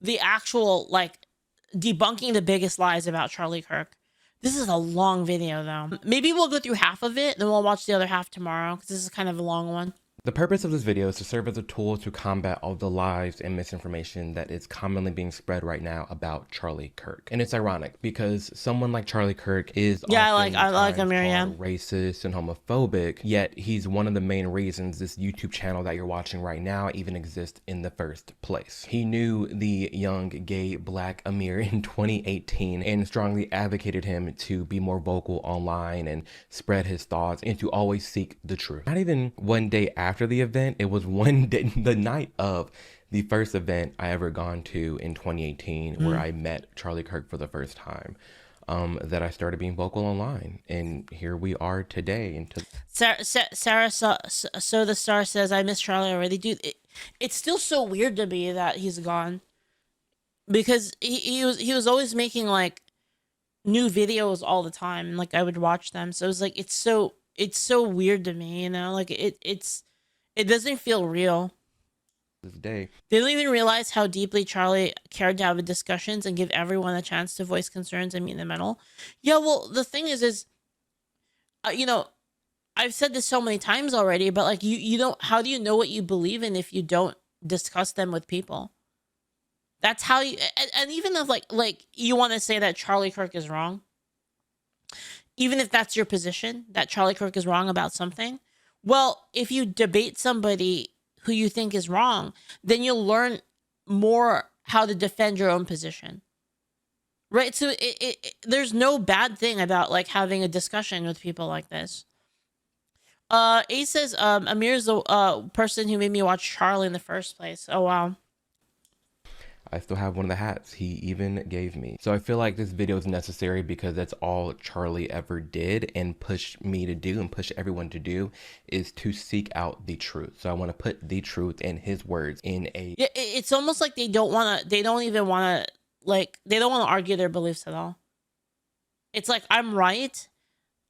the actual, like, debunking the biggest lies about Charlie Kirk. This is a long video, though. Maybe we'll go through half of it, then we'll watch the other half tomorrow, because this is kind of a long one. The purpose of this video is to serve as a tool to combat all the lies and misinformation that is commonly being spread right now about Charlie Kirk. And it's ironic because someone like Charlie Kirk is I like Amir, called racist and homophobic, yet he's one of the main reasons this YouTube channel that you're watching right now even exists in the first place. He knew the young gay black Amir in 2018 and strongly advocated him to be more vocal online and spread his thoughts and to always seek the truth. Not even one day after the event, it was one day, the night of the first event I ever gone to in 2018, where I met Charlie Kirk for the first time, that I started being vocal online, and here we are today. Sarah so the star says, I miss Charlie already. Dude, it's still so weird to me that he's gone, because he was always making like new videos all the time, and like I would watch them. So it was like, it's so weird to me, you know, like it doesn't feel real. This day, they don't even realize how deeply Charlie cared to have discussions and give everyone a chance to voice concerns and meet in the middle. Yeah, well, the thing is, you know, I've said this so many times already, but like you don't, how do you know what you believe in if you don't discuss them with people? That's how you, and even if like you want to say that Charlie Kirk is wrong, even if that's your position, that Charlie Kirk is wrong about something, well, if you debate somebody who you think is wrong, then you'll learn more how to defend your own position, right? So there's no bad thing about like having a discussion with people like this. A says, Amir's the person who made me watch Charlie in the first place. Oh, wow. I still have one of the hats he even gave me. So I feel like this video is necessary because that's all Charlie ever did and pushed me to do and push everyone to do, is to seek out the truth. So I want to put the truth and his words in a... Yeah, it's almost like they don't even want to argue their beliefs at all. It's like, I'm right.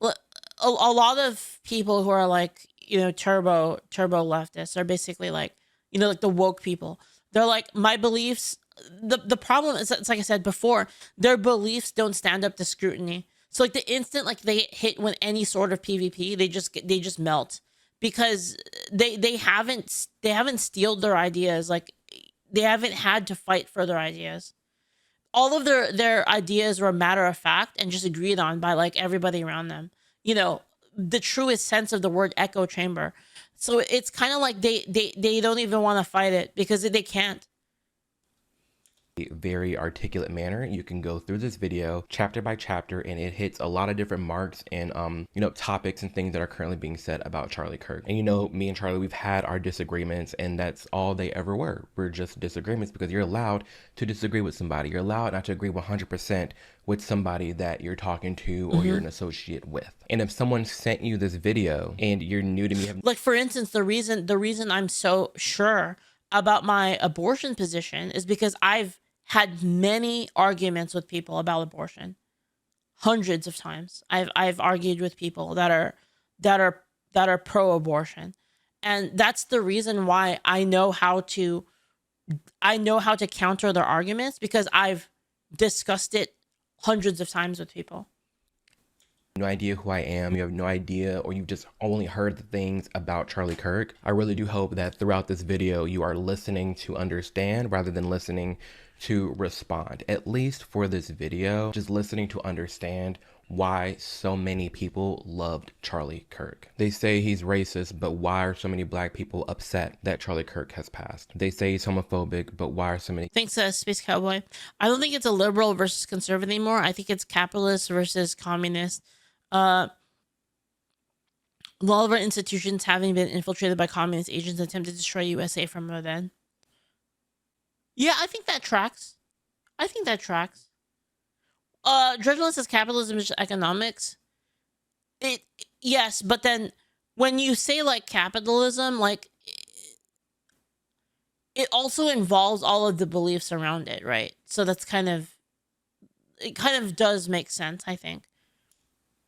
A lot of people who are like, you know, turbo leftists are basically like, you know, like the woke people. They're like, my beliefs... The problem is, it's like I said before, their beliefs don't stand up to scrutiny. So like the instant like they hit with any sort of PvP, they just melt, because they haven't steeled their ideas. Like they haven't had to fight for their ideas. All of their ideas were matter of fact and just agreed on by like everybody around them. You know, the truest sense of the word echo chamber. So it's kind of like they don't even want to fight it because they can't. Very articulate manner. You can go through this video chapter by chapter, and it hits a lot of different marks and you know, topics and things that are currently being said about Charlie Kirk. And you know, me and Charlie, we've had our disagreements, and that's all they ever were. We're just disagreements, because you're allowed to disagree with somebody. You're allowed not to agree 100% with somebody that you're talking to or you're an associate with. And if someone sent you this video and you're new to me, like for instance, the reason I'm so sure about my abortion position is because I've had many arguments with people about abortion. Hundreds of times I've argued with people that are pro-abortion, and that's the reason why I know how to counter their arguments, because I've discussed it hundreds of times with people. No idea who I am, you have no idea, or you've just only heard the things about Charlie Kirk. I really do hope that throughout this video you are listening to understand rather than listening to respond. At least for this video, just listening to understand why so many people loved Charlie Kirk. They say he's racist, but why are so many black people upset that Charlie Kirk has passed? They say he's homophobic, but why are so many... Thanks, Space Cowboy. I don't think it's a liberal versus conservative anymore. I think it's capitalist versus communist. A lot of our institutions having been infiltrated by communist agents attempt to destroy USA from within. Yeah, I think that tracks. Dredgeland says capitalism is economics. Yes, but then when you say like capitalism, like it also involves all of the beliefs around it, right? So that's it kind of does make sense, I think.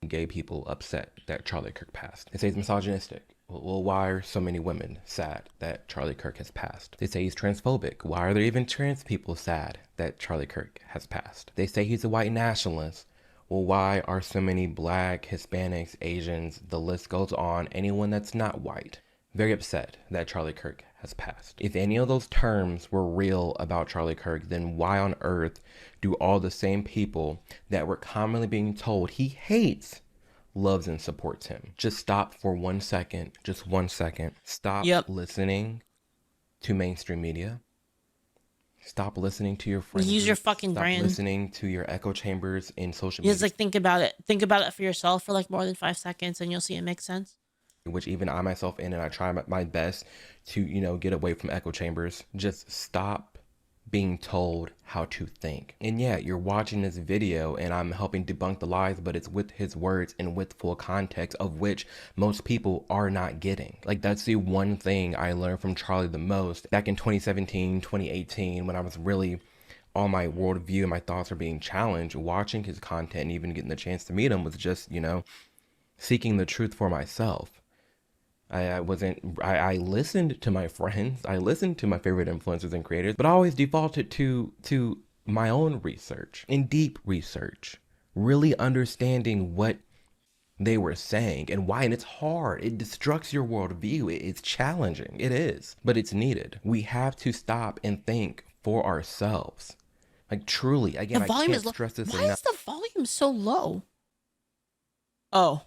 Gay people upset that Charlie Kirk passed. They say he's misogynistic. Well, why are so many women sad that Charlie Kirk has passed? They say he's transphobic. Why are there even trans people sad that Charlie Kirk has passed? They say he's a white nationalist. Well, why are so many black, Hispanics, Asians, the list goes on, anyone that's not white, very upset that Charlie Kirk has passed? If any of those terms were real about Charlie Kirk, then why on earth do all the same people that were commonly being told he hates loves and supports him? Just stop for 1 second, just 1 second. Stop listening to mainstream media. Stop listening to your friends. Use your fucking brain. Stop listening to your echo chambers in social media. Just like think about it. Think about it for yourself for like more than 5 seconds and you'll see it makes sense. Which even I myself in, and I try my best to, you know, get away from echo chambers. Just stop being told how to think. And yeah, you're watching this video and I'm helping debunk the lies, but it's with his words and with full context, of which most people are not getting. Like, that's the one thing I learned from Charlie the most back in 2017, 2018, when I was really on my worldview and my thoughts are being challenged. Watching his content and even getting the chance to meet him was just, you know, seeking the truth for myself. I listened to my friends, I listened to my favorite influencers and creators, but I always defaulted to my own research and deep research, really understanding what they were saying and why. And it's hard. It destructs your worldview. It's challenging. It is, but it's needed. We have to stop and think for ourselves. Like, truly, again, The volume I is can't stress this low. enough. Why is the volume so low? Oh.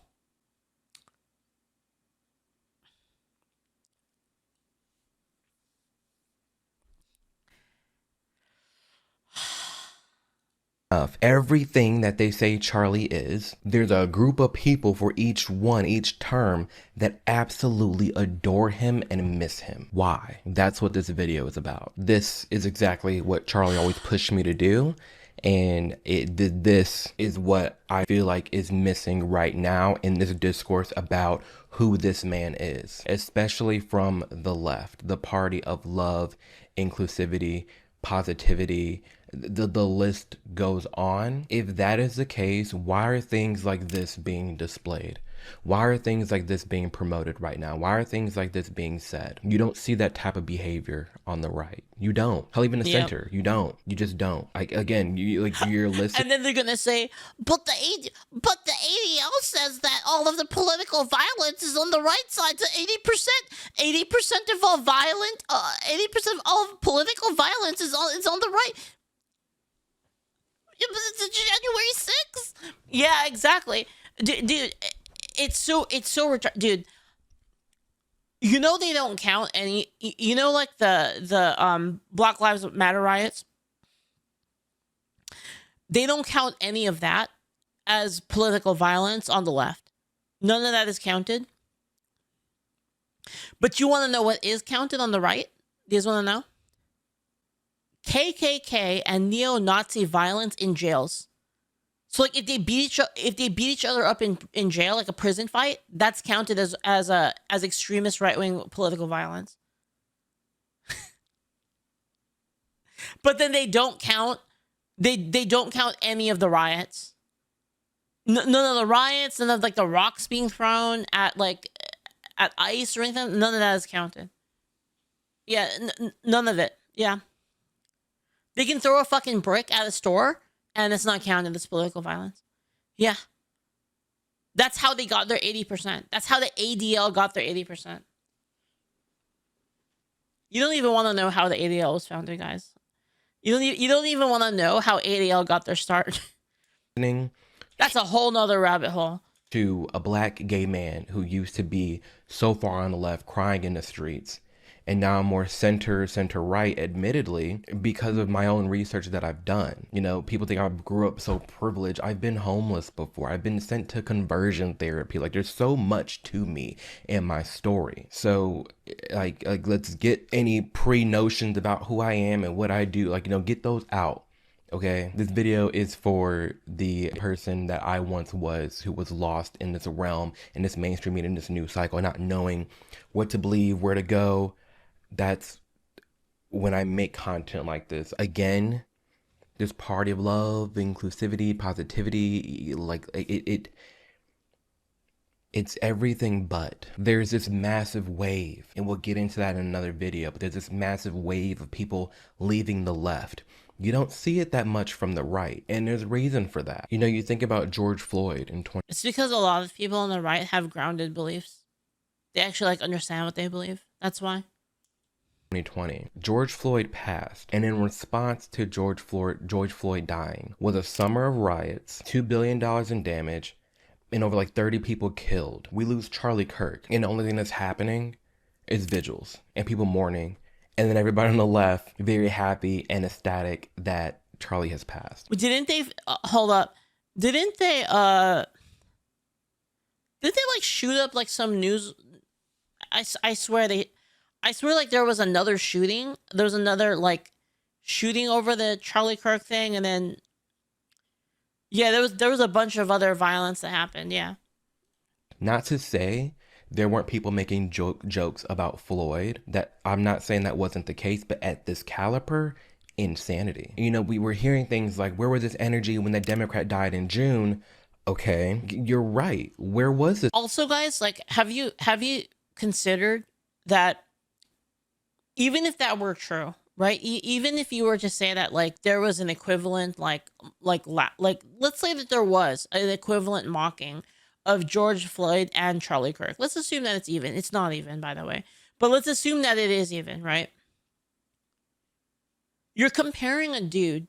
Everything that they say Charlie is, there's a group of people for each one, each term, that absolutely adore him and miss him. Why? That's what this video is about. This is exactly what Charlie always pushed me to do. And this is what I feel like is missing right now in this discourse about who this man is, especially from the left, the party of love, inclusivity, positivity. The list goes on. If that is the case, why are things like this being displayed? Why are things like this being promoted right now? Why are things like this being said? You don't see that type of behavior on the right. You don't. Hell, even the center, you don't. You just don't. Like, again, you're listening. And then they're gonna say, but the ADL says that all of the political violence is on the right side. So 80% of all violent, 80% of all of political violence is on the right. Yeah, but it's January 6th. Yeah, exactly, dude. It's so dude. You know they don't count any. You know, like the Black Lives Matter riots. They don't count any of that as political violence on the left. None of that is counted. But you want to know what is counted on the right? You guys want to know? KKK and neo-Nazi violence in jails. So, like, if they beat each other up in jail, like a prison fight, that's counted as extremist right-wing political violence. But then they don't count. They don't count any of the riots. None of the riots, none of like the rocks being thrown at ICE or anything. None of that is counted. Yeah, none of it. Yeah, they can throw a fucking brick at a store and it's not counted as political violence. Yeah, that's how they got their 80%. That's how the ADL got their 80%. You don't even want to know how the ADL was founded, guys. You don't even want to know how ADL got their start. That's a whole nother rabbit hole. To a black gay man who used to be so far on the left, crying in the streets, and now I'm more center right, admittedly, because of my own research that I've done. You know, people think I grew up so privileged. I've been homeless before. I've been sent to conversion therapy. Like, there's so much to me and my story. So, like let's get any pre-notions about who I am and what I do. Like, you know, get those out. Okay, this video is for the person that I once was, who was lost in this realm, in this mainstream media, in this news cycle, not knowing what to believe, where to go. That's when I make content like this. Again, this party of love, inclusivity, positivity, like it It's everything but. There's this massive wave, and we'll get into that in another video, but there's this massive wave of people leaving the left. You don't see it that much from the right, and there's reason for that. You know, you think about George Floyd in It's because a lot of people on the right have grounded beliefs. They actually like understand what they believe. That's why. 2020, George Floyd passed, and in response to George Floyd dying was a summer of riots, $2 billion in damage, and over like 30 people killed. We lose Charlie Kirk, and the only thing that's happening is vigils and people mourning, and then everybody on the left very happy and ecstatic that Charlie has passed. Didn't they hold up? Didn't they like shoot up like some news? I swear like there was another shooting. There was another like shooting over the Charlie Kirk thing, and then yeah, there was a bunch of other violence that happened. Yeah. Not to say there weren't people making jokes about Floyd. That I'm not saying that wasn't the case, but at this caliber, insanity. You know, we were hearing things like, where was this energy when the Democrat died in June? Okay, you're right. Where was it? Also, guys, like, have you considered that even if that were true, right? Even if you were to say that like there was an equivalent, like let's say that there was an equivalent mocking of George Floyd and Charlie Kirk. Let's assume that it's even. It's not even, by the way, but let's assume that it is even, right? You're comparing a dude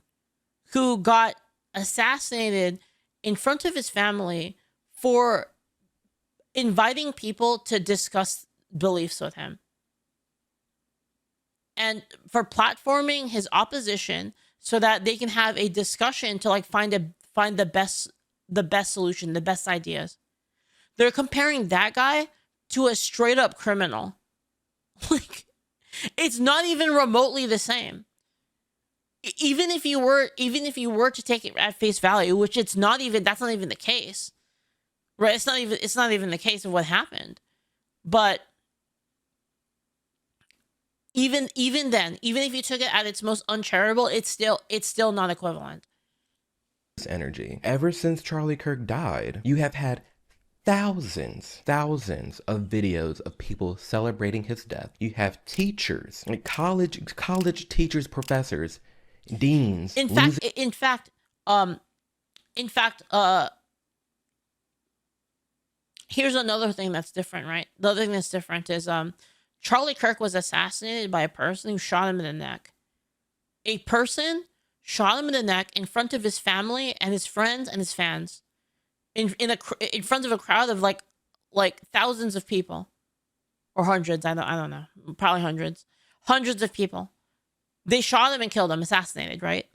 who got assassinated in front of his family for inviting people to discuss beliefs with him, and for platforming his opposition so that they can have a discussion to like find the best solution, the best ideas. They're comparing that guy to a straight up criminal. Like, it's not even remotely the same. Even if you were to take it at face value, which that's not even the case, right? It's not even the case of what happened. But even then, even if you took it at its most uncharitable, it's still not equivalent. Energy. Ever since Charlie Kirk died, you have had thousands of videos of people celebrating his death. You have teachers, like college teachers, professors, deans. In fact, here's another thing that's different, right? The other thing that's different is Charlie Kirk was assassinated by a person who shot him in the neck. A person shot him in the neck in front of his family and his friends and his fans, in front of a crowd of like thousands of people, or hundreds. I don't know, probably hundreds of people. They shot him and killed him, assassinated. Right?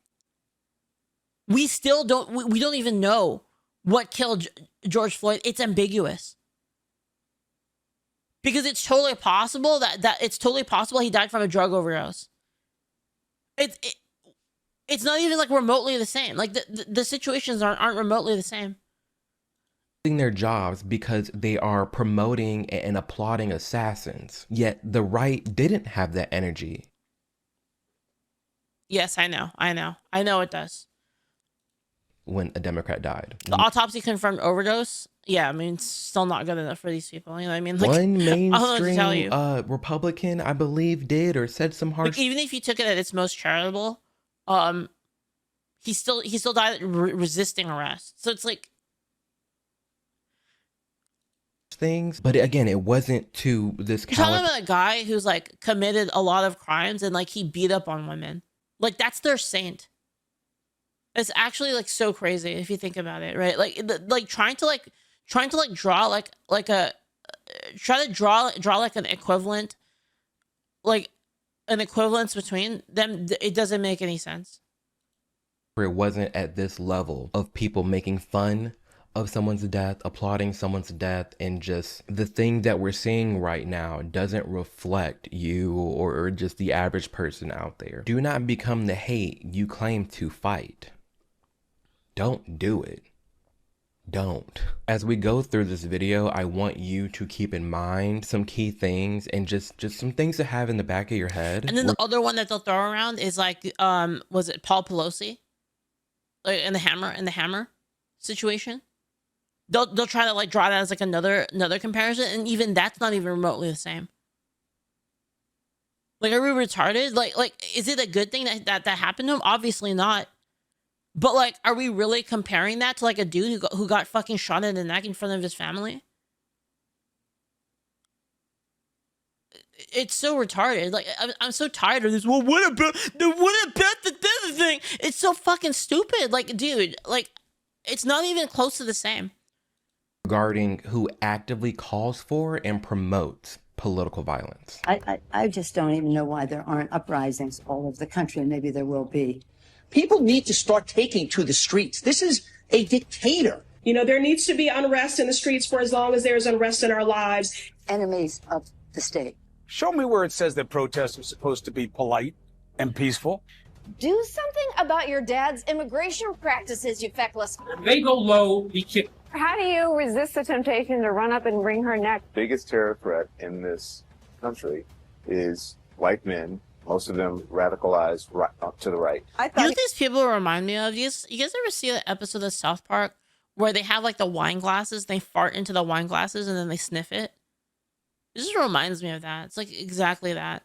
We still don't. We don't even know what killed George Floyd. It's ambiguous. Because it's totally possible that he died from a drug overdose. It's not even like remotely the same. Like the situations aren't remotely the same. Their jobs because they are promoting and applauding assassins. Yet the right didn't have that energy. Yes, I know it does. When a Democrat died. The autopsy confirmed overdose. Yeah, I mean, it's still not good enough for these people. You know what I mean? Like, one mainstream Republican, I believe, did or said some harsh. Like, even if you took it at its most charitable, he still died resisting arrest. So it's like things, but again, it wasn't to this. You're talking about a guy who's like committed a lot of crimes and like he beat up on women. Like, that's their saint. It's actually like so crazy if you think about it, right? Like trying to draw like an equivalent, like an equivalence between them. It doesn't make any sense. It wasn't at this level of people making fun of someone's death, applauding someone's death, and just the thing that we're seeing right now doesn't reflect you or just the average person out there. Do not become the hate you claim to fight. Don't do it. Don't. As we go through this video, I want you to keep in mind some key things and just some things to have in the back of your head. And then the other one that they'll throw around is like, was it Paul Pelosi? Like in the hammer situation? they'll try to like draw that as like another comparison, and even that's not even remotely the same. Like, are we retarded? Like, is it a good thing that happened to him? Obviously not. But like, are we really comparing that to like a dude who got fucking shot in the neck in front of his family? It's so retarded. Like, I'm so tired of this. Well, what about the other thing? It's so fucking stupid. Like, dude, like, it's not even close to the same. Regarding who actively calls for and promotes political violence. I just don't even know why there aren't uprisings all over the country, and maybe there will be. People need to start taking to the streets. This is a dictator. You know, there needs to be unrest in the streets for as long as there's unrest in our lives. Enemies of the state. Show me where it says that protests are supposed to be polite and peaceful. Do something about your dad's immigration practices, you feckless. They go low, we kick. How do you resist the temptation to run up and wring her neck? Biggest terror threat in this country is white men, most of them radicalized right up to the right. You know what these people remind me of? You guys ever see the episode of South Park where they have like the wine glasses, they fart into the wine glasses and then they sniff it? It just reminds me of that. It's like exactly that.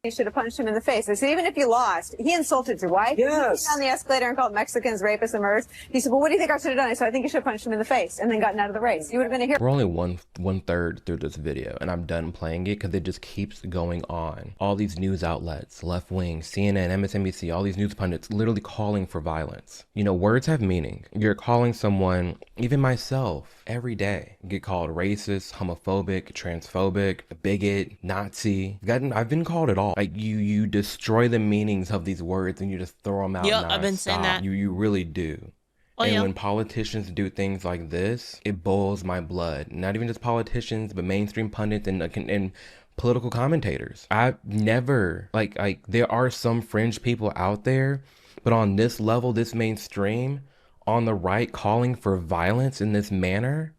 You should have punched him in the face. I said, even if you lost, he insulted your wife. Yes. He came down the escalator and called Mexicans rapists and murderers. He said, well, what do you think I should have done? I said, I think you should have punched him in the face and then gotten out of the race. You would have been a hero. We're only one third through this video, and I'm done playing it because it just keeps going on. All these news outlets, left wing, CNN, MSNBC, all these news pundits literally calling for violence. You know, words have meaning. You're calling someone, even myself, every day, get called racist, homophobic, transphobic, bigot, Nazi. I've been called it all. Like, you destroy the meanings of these words and you just throw them out. Yep, I've been saying that. You really do. Oh, and yeah. when politicians do things like this, it boils my blood. Not even just politicians, but mainstream pundits and political commentators. I've never, like there are some fringe people out there, but on this level, this mainstream, on the right, calling for violence in this manner,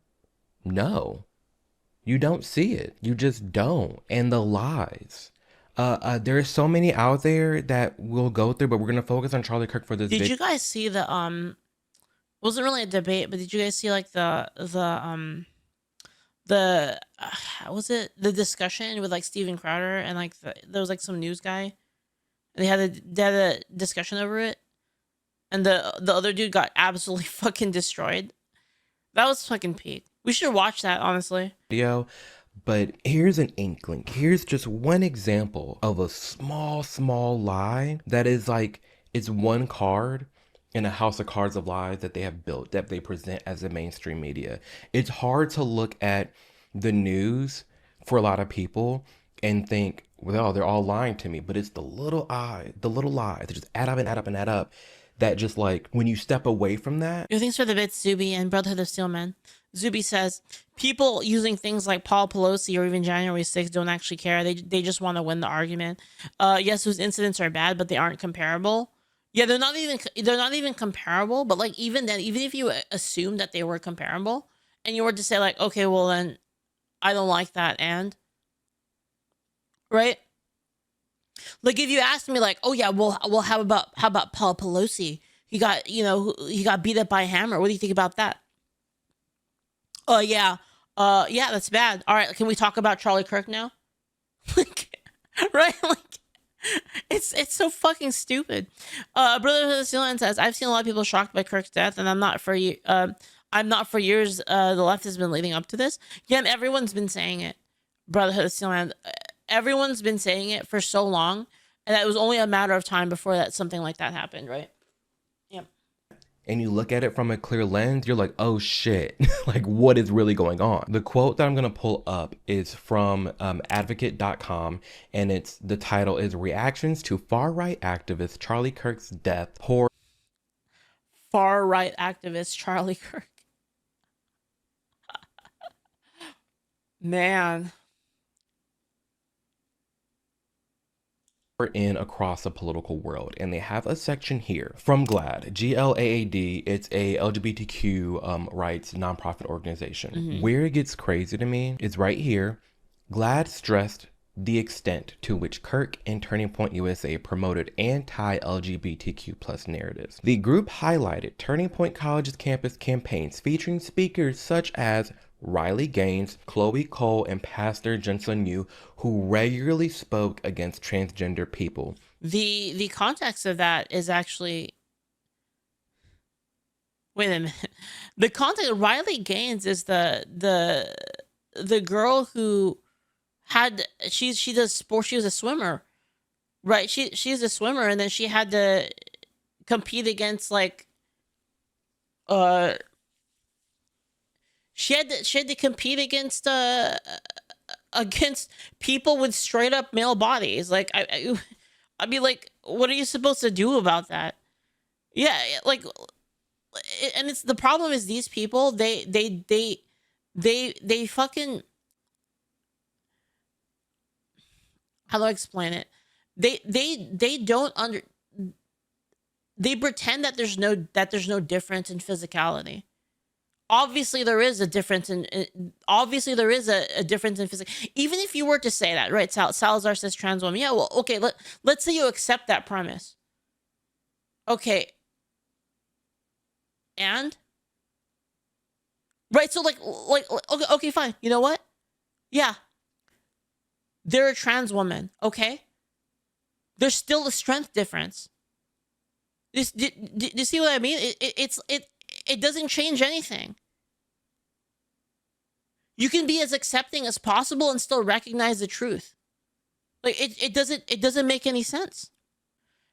no. You don't see it. You just don't. And the lies. There's so many out there that we'll go through, but we're gonna focus on Charlie Kirk for this video. Did you guys see the it wasn't really a debate, but did you guys see like the was it the discussion with like Steven Crowder and like there was like some news guy, and they had a discussion over it, and the other dude got absolutely fucking destroyed. That was fucking peak. We should watch that, honestly. Video. But here's an inkling. Here's just one example of a small lie that is like, it's one card in a house of cards of lies that they have built, that they present as the mainstream media. It's hard to look at the news for a lot of people and think, well, they're all lying to me. But it's the little lies that just add up and add up and add up. That just like, when you step away from that. Yo, thanks for the bits, Zuby and Brotherhood of Steelman. Zuby says, people using things like Paul Pelosi or even January 6th don't actually care. They just want to win the argument. Yes, those incidents are bad, but they aren't comparable. Yeah, they're not even comparable. But like, even then, even if you assume that they were comparable and you were to say like, okay, well then I don't like that. And right. Like if you asked me like, oh yeah, well how about Paul Pelosi? He got beat up by a hammer. What do you think about that? Yeah, that's bad. All right, can we talk about Charlie Kirk now? Right? Like, it's so fucking stupid. Brotherhood of Steelman says, I've seen a lot of people shocked by Kirk's death, and I'm not for you. I'm not for years. The left has been leading up to this. Yeah, and everyone's been saying it. Brotherhood of Steelman, everyone's been saying it for so long, and it was only a matter of time before that something like that happened, right? Yeah. And you look at it from a clear lens, you're like, oh shit, like what is really going on? The quote that I'm gonna pull up is from advocate.com, and the title is Reactions to Far-Right Activist Charlie Kirk's Death. Far-right activist Charlie Kirk. Man. In across the political world, and they have a section here from GLAAD, GLAAD. It's a LGBTQ rights nonprofit organization. Where it gets crazy to me is right here. GLAAD stressed the extent to which Kirk and Turning Point USA promoted anti-LGBTQ+ narratives. The group highlighted Turning Point College's campus campaigns featuring speakers such as Riley Gaines, Chloe Cole, and Pastor Jensen Yu, who regularly spoke against transgender people. The context of that is actually, wait a minute. The context, Riley Gaines is the girl who had, she does sports, she was a swimmer, right? She's a swimmer, and then she had to compete against like she had to compete against people with straight up male bodies. Like I mean, like, what are you supposed to do about that? Yeah, like, and it's the problem is these people, they fucking, how do I explain it? They don't they pretend that there's no difference in physicality. Obviously there is a difference in difference in physics. Even if you were to say that, right? Salazar says trans woman. Yeah, well, okay, let's say you accept that premise. Okay. And? Right, so like okay, fine. You know what? Yeah. They're a trans woman, okay? There's still a strength difference. Do you see what I mean? It doesn't change anything. You can be as accepting as possible and still recognize the truth. Like it doesn't make any sense.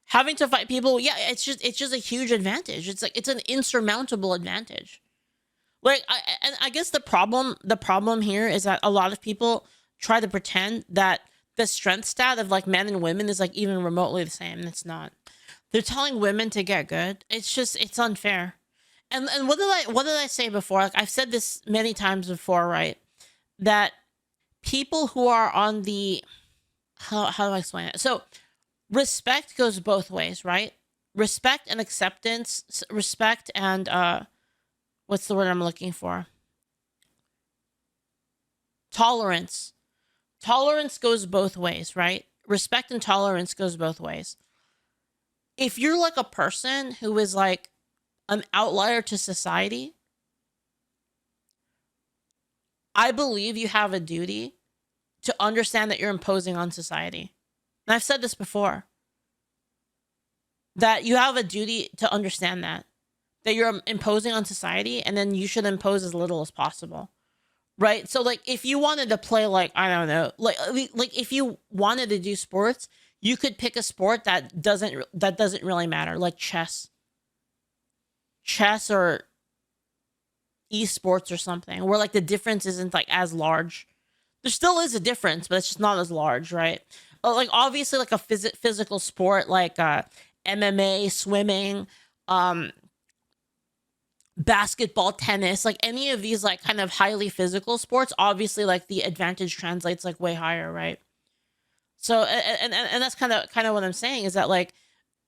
Having to fight people, yeah, it's just a huge advantage. It's like it's an insurmountable advantage. Like I guess the problem here is that a lot of people try to pretend that the strength stat of like men and women is like even remotely the same, and it's not. They're telling women to get good. It's unfair. And what did I say before? Like I've said this many times before, right? That people who are on the how do I explain it? So respect goes both ways, right? Respect and acceptance, respect and what's the word I'm looking for? Tolerance. Tolerance goes both ways, right? Respect and tolerance goes both ways. If you're like a person who is like an outlier to society, I believe you have a duty to understand that you're imposing on society. And I've said this before, that you have a duty to understand that you're imposing on society, and then you should impose as little as possible. Right? So like if you wanted to play like, I don't know, like if you wanted to do sports, you could pick a sport that doesn't really matter, like chess or esports or something, where like the difference isn't like as large. There still is a difference, but it's just not as large, right? Like obviously like a physical sport like MMA, swimming, basketball, tennis, like any of these like kind of highly physical sports, obviously like the advantage translates like way higher, right? So and that's kind of what I'm saying is that like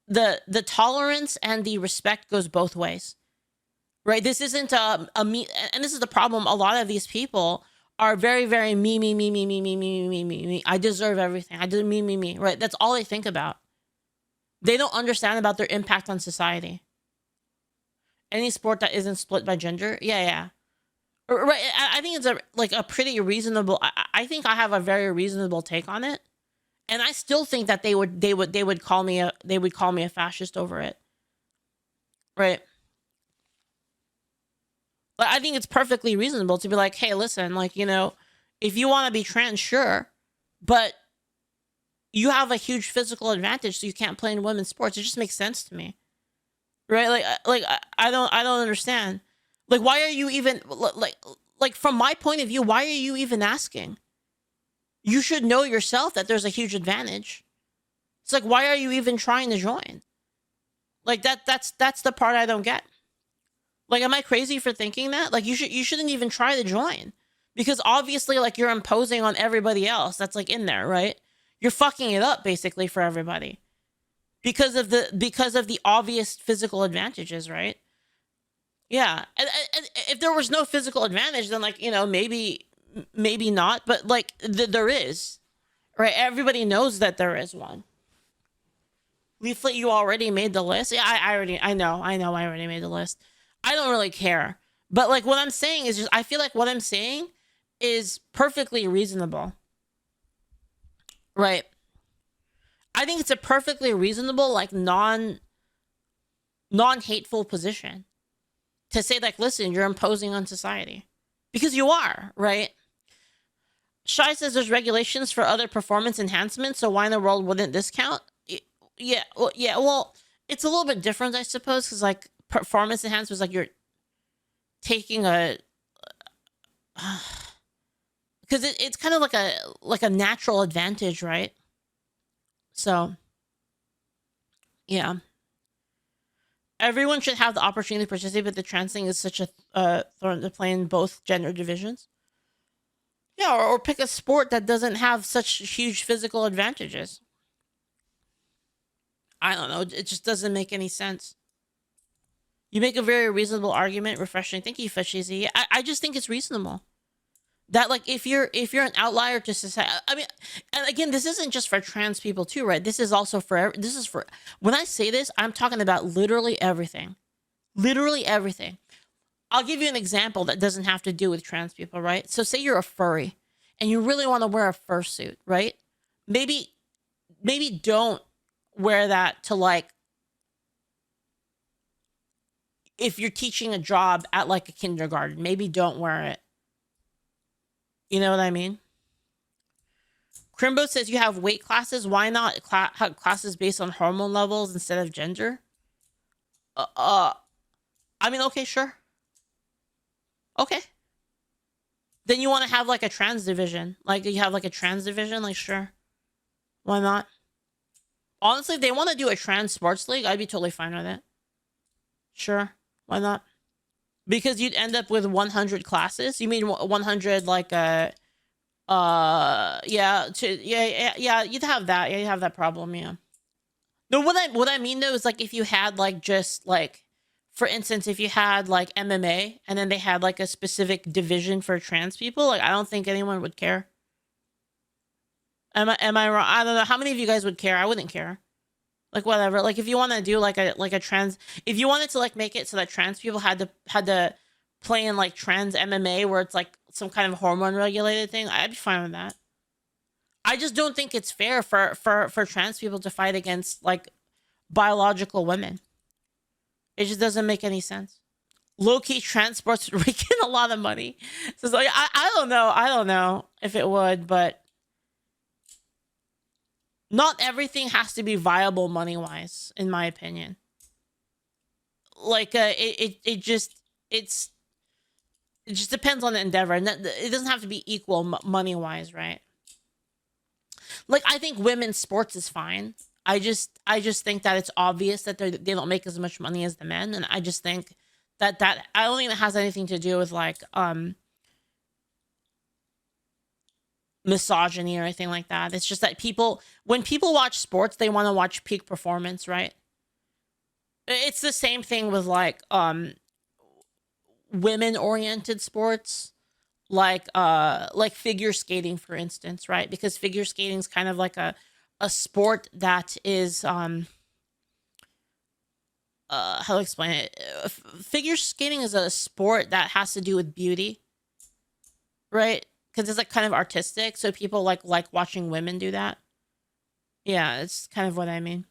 the tolerance and the respect goes both ways, right? This isn't a me, and this is the problem. A lot of these people are very, very me. I deserve everything. I do me, right? That's all they think about. They don't understand about their impact on society. Any sport that isn't split by gender, yeah. Right, I think it's a pretty reasonable. I think I have a very reasonable take on it, and I still think that they would call me a fascist over it, right? But I think it's perfectly reasonable to be like, hey, listen, like, you know, if you want to be trans, sure, but you have a huge physical advantage, so you can't play in women's sports. It just makes sense to me, right? Like I don't understand. Like, why are you even like from my point of view, why are you even asking? You should know yourself that there's a huge advantage. It's like, why are you even trying to join? Like that's the part I don't get. Like, am I crazy for thinking that? Like, you shouldn't even try to join, because obviously, like, you're imposing on everybody else that's like in there, right? You're fucking it up basically for everybody because of the obvious physical advantages, right? Yeah, and if there was no physical advantage, then like, you know, maybe not, but like there is, Right? Everybody knows that there is one. Leaflit, you already made the list. Yeah, I already made the list. I don't really care. But like what I'm saying is just, I feel like what I'm saying is perfectly reasonable. Right? I think it's a perfectly reasonable, like non-hateful position to say like, listen, you're imposing on society. Because you are, right? Shai says there's regulations for other performance enhancements, so why in the world wouldn't this count? Yeah, well, it's a little bit different, I suppose, because like performance enhancements, like you're taking a, because it's kind of like a natural advantage, right? So, yeah, everyone should have the opportunity to participate, but the trans thing is such a thorn to play in both gender divisions. Yeah, or pick a sport that doesn't have such huge physical advantages. I don't know. It just doesn't make any sense. You make a very reasonable argument. Refreshing. Thank you, Fashizi. I just think it's reasonable. That like if you're an outlier to society, I mean, and again, this isn't just for trans people too, right? This is also for when I say this, I'm talking about literally everything. Literally everything. I'll give you an example that doesn't have to do with trans people, right? So say you're a furry and you really want to wear a fursuit, right? Maybe don't wear that to like, if you're teaching a job at like a kindergarten, maybe don't wear it. You know what I mean? Crimbo says you have weight classes. Why not have classes based on hormone levels instead of gender? I mean, okay, sure. Okay. Then you want to have like a trans division. Like, you have like a trans division? Like, sure. Why not? Honestly, if they want to do a trans sports league, I'd be totally fine with it. Sure. Why not? Because you'd end up with 100 classes. You mean 100 like yeah, you'd have that. Yeah, you have that problem, yeah. No, what I mean though is like if you had like just like, for instance, if you had like MMA and then they had like a specific division for trans people, like I don't think anyone would care. Am I wrong? I don't know. How many of you guys would care? I wouldn't care. Like whatever. Like if you want to do like a trans, if you wanted to like make it so that trans people had to play in like trans MMA where it's like some kind of hormone regulated thing, I'd be fine with that. I just don't think it's fair for trans people to fight against like biological women. It just doesn't make any sense. Low-key transports would rake in a lot of money. So it's like, I don't know if it would, but not everything has to be viable money-wise, in my opinion. Like, it just depends on the endeavor. And it doesn't have to be equal money-wise, right? Like, I think women's sports is fine. I just think that it's obvious that they don't make as much money as the men, and I just think that I don't think that has anything to do with like misogyny or anything like that. It's just that when people watch sports, they want to watch peak performance, right? It's the same thing with like women-oriented sports, like figure skating, for instance, right? Because figure skating is kind of like a sport that is how to explain it? Figure skating is a sport that has to do with beauty, right? Because it's like kind of artistic, so people like watching women do that. Yeah, it's kind of what I mean.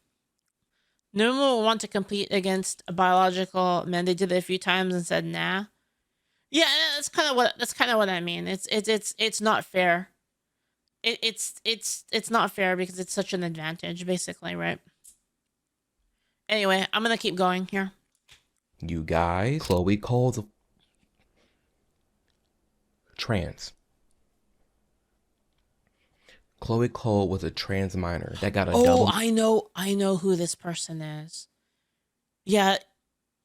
No one will want to compete against biological men. They did it a few times and said nah. Yeah, that's kind of what I mean. It's not fair. It's not fair because it's such an advantage, basically, right? Anyway, I'm gonna keep going here. You guys, Chloe Cole's trans. Chloe Cole was a trans minor that got a double. I know who this person is. Yeah,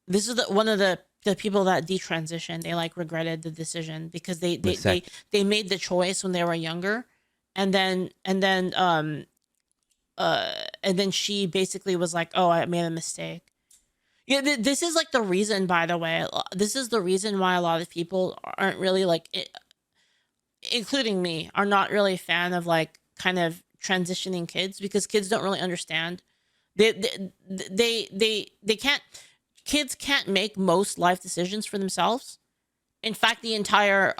this is one of the people that detransitioned. They like regretted the decision because they made the choice when they were younger, and then she basically was like, oh, I made a mistake. Yeah, this is like the reason, by the way. This is the reason why a lot of people aren't really like, including me, are not really a fan of like kind of transitioning kids, because kids don't really understand. They can't, kids can't make most life decisions for themselves. In fact, the entire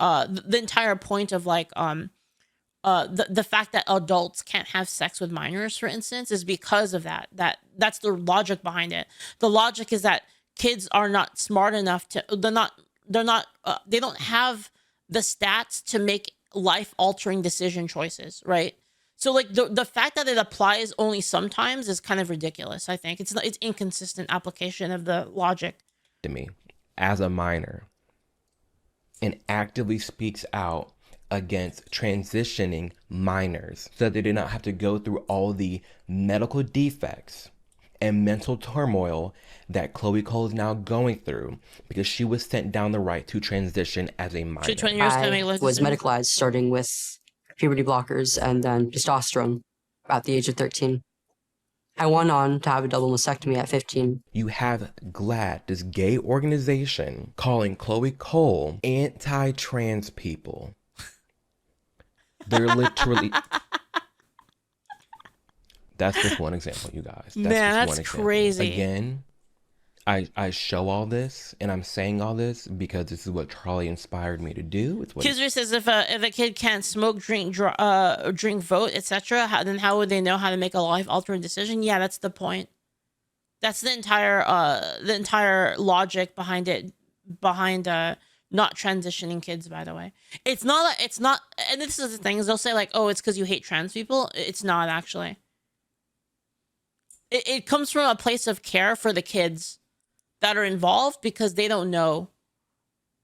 point of like the fact that adults can't have sex with minors, for instance, is because of that's the logic behind it. The logic is that kids are not smart enough to, they don't have the stats to make life altering decision choices, right? So like the fact that it applies only sometimes is kind of ridiculous. I think it's inconsistent application of the logic. To me, as a minor, and actively speaks out against transitioning minors so that they do not have to go through all the medical defects and mental turmoil that Chloe Cole is now going through because she was sent down the right to transition as a minor. I was medicalized starting with puberty blockers and then testosterone at the age of 13. I went on to have a double mastectomy at 15. You have GLAAD, this gay organization, calling Chloe Cole anti-trans people. They're literally... That's just one example, you guys. That's crazy. Again, I show all this and I'm saying all this because this is what Charlie inspired me to do. It's what Kizzer says if a kid can't smoke, drink, vote, etc., then how would they know how to make a life-altering decision? Yeah, that's the point. That's the entire logic behind it, behind not transitioning kids. By the way, it's not. And this is the thing: is they'll say like, "Oh, it's because you hate trans people." It's not actually. It comes from a place of care for the kids that are involved because they don't know,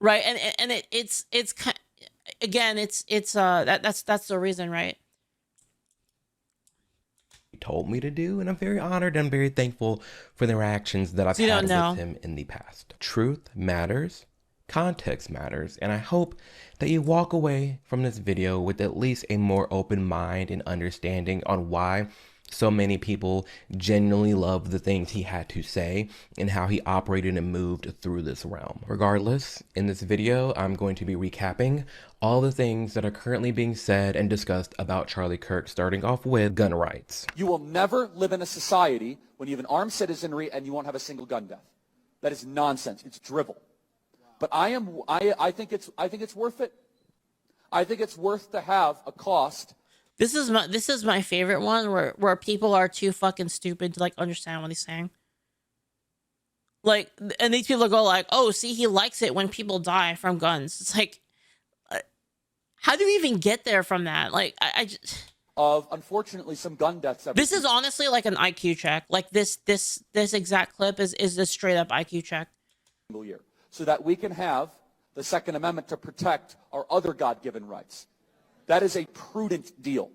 right? And it's again, that's the reason, right? He told me to do, and I'm very honored and very thankful for the interactions that I've had with him in the past. Truth matters, context matters, and I hope that you walk away from this video with at least a more open mind and understanding on why so many people genuinely love the things he had to say and how he operated and moved through this realm. Regardless, in this video, I'm going to be recapping all the things that are currently being said and discussed about Charlie Kirk, starting off with gun rights. You will never live in a society when you have an armed citizenry and you won't have a single gun death. That is nonsense. It's drivel. But I think it's worth it. I think it's worth to have a cost. This is my favorite one where people are too fucking stupid to like understand what he's saying. Like, and these people go like, "Oh, see, he likes it when people die from guns." It's like, how do you even get there from that? Like, I just unfortunately some gun deaths. This is honestly like an IQ check. Like this exact clip is a straight up IQ check. Year, so that we can have the Second Amendment to protect our other God-given rights. That is a prudent deal.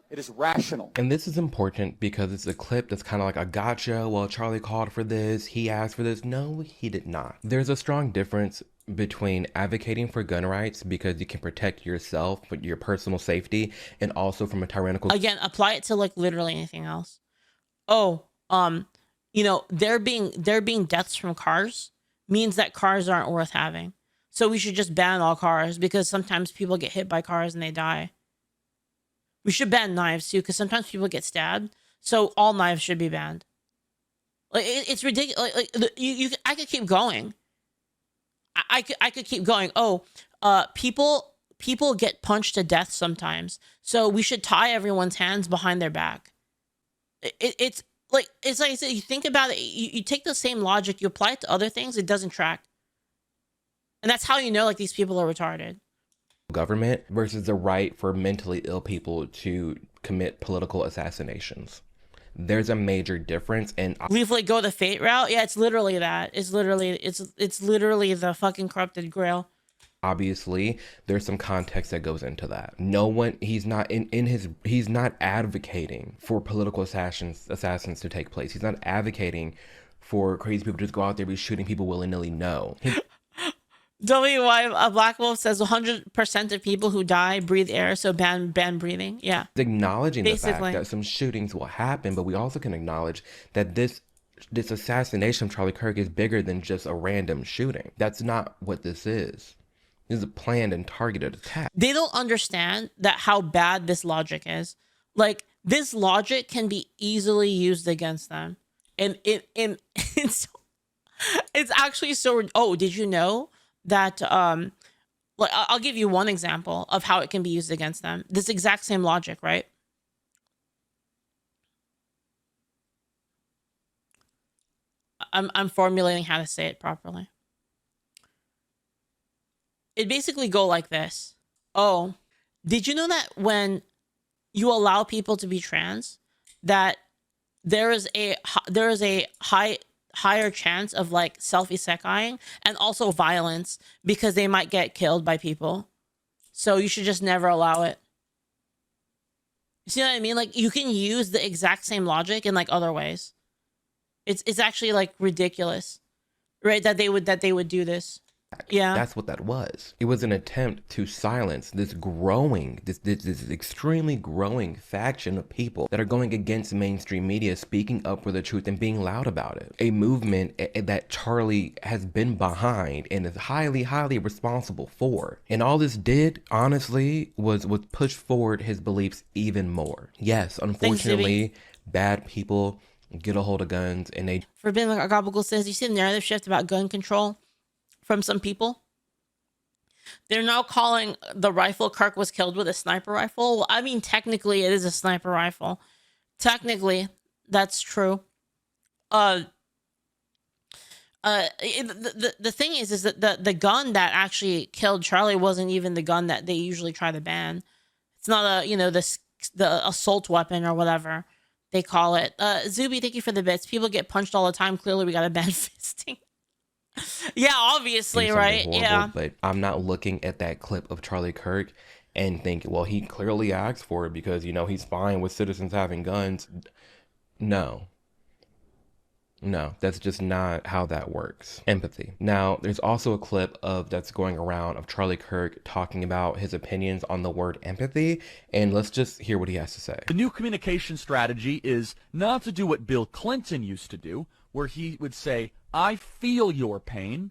It is rational. And this is important because it's a clip that's kind of like a gotcha. Well, Charlie called for this. He asked for this. No, he did not. There's a strong difference between advocating for gun rights because you can protect yourself, but your personal safety, and also from a tyrannical... Again, apply it to like literally anything else. Oh, you know, there being deaths from cars means that cars aren't worth having. So we should just ban all cars because sometimes people get hit by cars and they die. We should ban knives too because sometimes people get stabbed. So all knives should be banned. Like it's ridiculous. Like I could keep going. I could keep going. Oh, people get punched to death sometimes. So we should tie everyone's hands behind their back. It's like I said, you think about it. You take the same logic, you apply it to other things. It doesn't track. And that's how you know like these people are retarded. Government versus the right for mentally ill people to commit political assassinations. There's a major difference. And Leaflit go the fate route. Yeah, it's literally that. It's literally the fucking corrupted grail. Obviously, there's some context that goes into that. No one, he's not he's not advocating for political assassins to take place. He's not advocating for crazy people to just go out there and be shooting people willy-nilly. No. WY a Black Wolf says 100% of people who die breathe air, so ban breathing. Yeah. Acknowledging the fact that some shootings will happen, but we also can acknowledge that this assassination of Charlie Kirk is bigger than just a random shooting. That's not what this is. This is a planned and targeted attack. They don't understand that how bad this logic is. Like this logic can be easily used against them. And it's actually so, oh, did you know that, like, I'll give you one example of how it can be used against them. This exact same logic, right? I'm formulating how to say it properly. It basically go like this. Oh, did you know that when you allow people to be trans, that there is a higher chance of like self-isekaiing and also violence because they might get killed by people. So you should just never allow it. You see what I mean? Like, you can use the exact same logic in like other ways. It's actually like ridiculous, right? That they would do this. Yeah. That's what that was. It was an attempt to silence this growing, this extremely growing faction of people that are going against mainstream media, speaking up for the truth and being loud about it. A movement that Charlie has been behind and is highly, highly responsible for. And all this did, honestly, was push forward his beliefs even more. Yes, unfortunately, bad people get a hold of guns and they... Forbidden Like Argobical says, you see the narrative shift about gun control from some people? They're now calling the rifle Kirk was killed with a sniper rifle. Well, I mean, technically it is a sniper rifle. Technically, that's true. The thing is that the gun that actually killed Charlie wasn't even the gun that they usually try to ban. It's not a, you know, the assault weapon or whatever they call it. Zuby, thank you for the bits. People get punched all the time. Clearly, we got to ban fisting. Yeah, obviously, right? Horrible, yeah. But I'm not looking at that clip of Charlie Kirk and think, well, he clearly asked for it because, you know, he's fine with citizens having guns. No, that's just not how that works. Empathy. Now, there's also a clip that's going around of Charlie Kirk talking about his opinions on the word empathy, and let's just hear what he has to say. The new communication strategy is not to do what Bill Clinton used to do, where he would say, I feel your pain.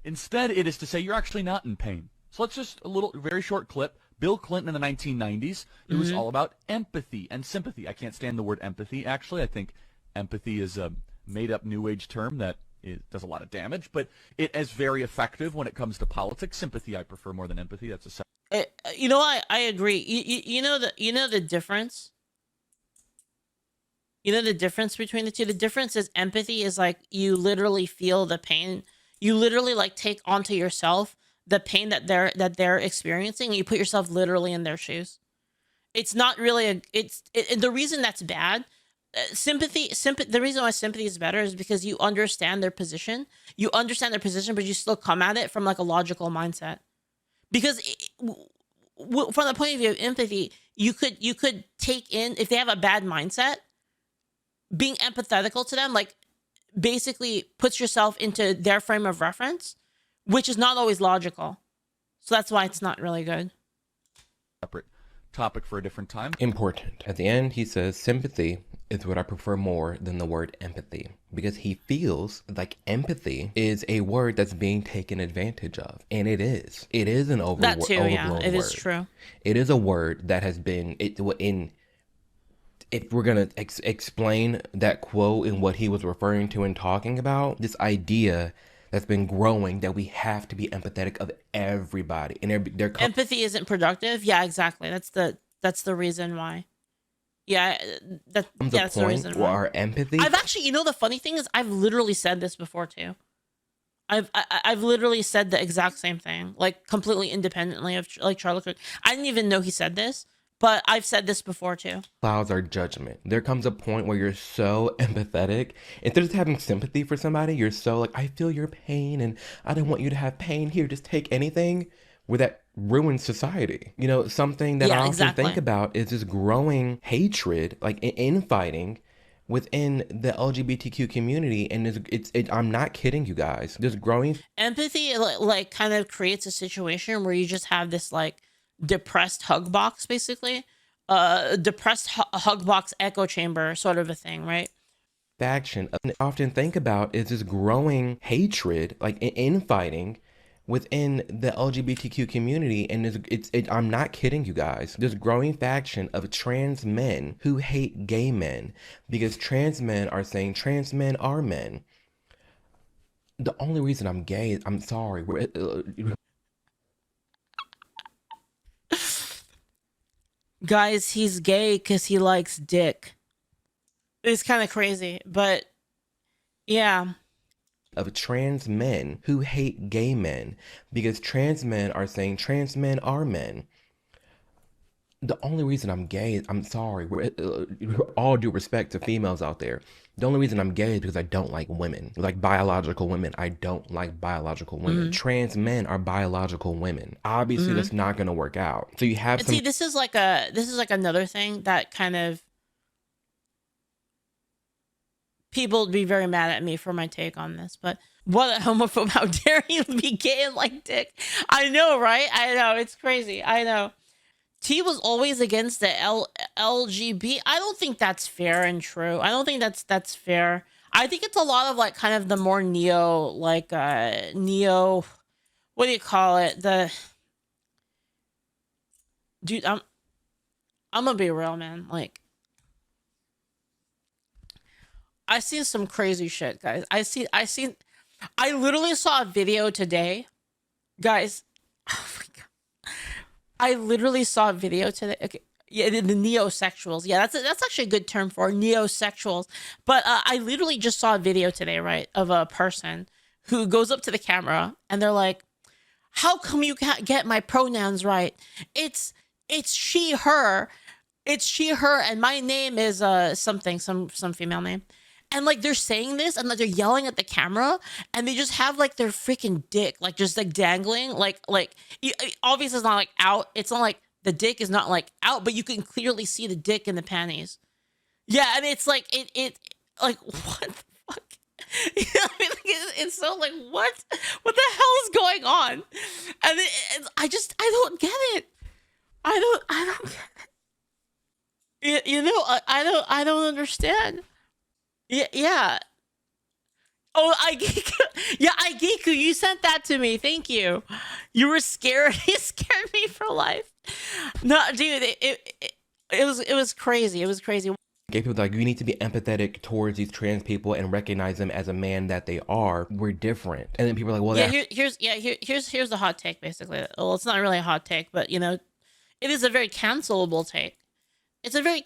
Instead, it is to say you're actually not in pain. So let's just very short clip. Bill Clinton in the 1990s, it was all about empathy and sympathy. I can't stand the word empathy, actually. I think empathy is a made-up New Age term that does a lot of damage, but it is very effective when it comes to politics. Sympathy I prefer more than empathy. That's a you know, I agree. You know the difference. You know the difference between the two? The difference is empathy is like you literally feel the pain. You literally like take onto yourself the pain that they're experiencing, and you put yourself literally in their shoes. It's not really the reason that's bad. Sympathy. The reason why sympathy is better is because you understand their position. You understand their position, but you still come at it from like a logical mindset. Because from the point of view of empathy, you could take in, if they have a bad mindset, being empathetical to them, like, basically puts yourself into their frame of reference, which is not always logical. So that's why it's not really good. Separate topic for a different time. Important. At the end, he says, sympathy is what I prefer more than the word empathy, because he feels like empathy is a word that's being taken advantage of. And it is. It is an overblown word. It is true. It is a word that has been, if we're going to explain that quote and what he was referring to and talking about, this idea that's been growing that we have to be empathetic of everybody. And empathy isn't productive. Yeah, exactly. That's the reason why. Yeah, that's the reason why. Our empathy. I've actually, you know, the funny thing is I've literally said this before too. I've literally said the exact same thing, like completely independently of like Charlie Kirk. I didn't even know he said this. But I've said this before too. Clouds our judgment. There comes a point where you're so empathetic. Instead of having sympathy for somebody, you're so like, I feel your pain and I don't want you to have pain. Here, just take anything. Where that ruins society. You know, something that I often think about is this growing hatred, like infighting within the LGBTQ community. And I'm not kidding you guys. There's growing. Empathy like kind of creates a situation where you just have this like depressed hug box, basically depressed hug box echo chamber sort of a thing, right? Faction I often think about is this growing hatred, like infighting within the LGBTQ community, and I'm not kidding you guys. There's a growing faction of trans men who hate gay men because trans men are saying trans men are men. The only reason I'm gay, I'm sorry. Guys, he's gay because he likes dick. It's kind of crazy, but yeah. Of trans men who hate gay men because trans men are saying trans men are men. The only reason I'm gay, I'm sorry, all due respect to females out there, the only reason I'm gay is because I don't like women, like biological women. I don't like biological women. Trans men are biological women. Obviously, that's not going to work out. So you have See, this is like another thing that kind of people would be very mad at me for my take on this, but what a homophobe. How dare you be gay and like dick? I know, right? I know, it's crazy. I know. T was always against the LGB. I don't think that's fair and true. I don't think that's fair. I think it's a lot of like kind of the more neo, what do you call it? Dude, I'm gonna be real, man. Like, I seen some crazy shit, guys. I literally saw a video today, guys. Oh my god. I literally saw a video today. Okay, yeah, the Neosexuals. Yeah, that's actually a good term for Neosexuals. But I literally just saw a video today, right, of a person who goes up to the camera and they're like, "How come you can't get my pronouns right? It's she, her. It's she, her, and my name is some female name." And like they're saying this and like they're yelling at the camera and they just have like their freaking dick like just like dangling like obviously it's not like out. It's not like the dick is not like out, but you can clearly see the dick in the panties. Yeah, and it's like it like what the fuck? You know what I mean? Like, it's so like what the hell is going on? And I don't get it. I don't get it. You know, I don't understand. Yeah. Oh, Aigiku, you sent that to me. Thank you. You were scared. You scared me for life. No, dude, it was crazy. It was crazy. Gay people, like, you need to be empathetic towards these trans people and recognize them as a man that they are. We're different. And then people are like, well, yeah, here's the hot take, basically. Well, it's not really a hot take, but you know, it is a very cancelable take. It's a very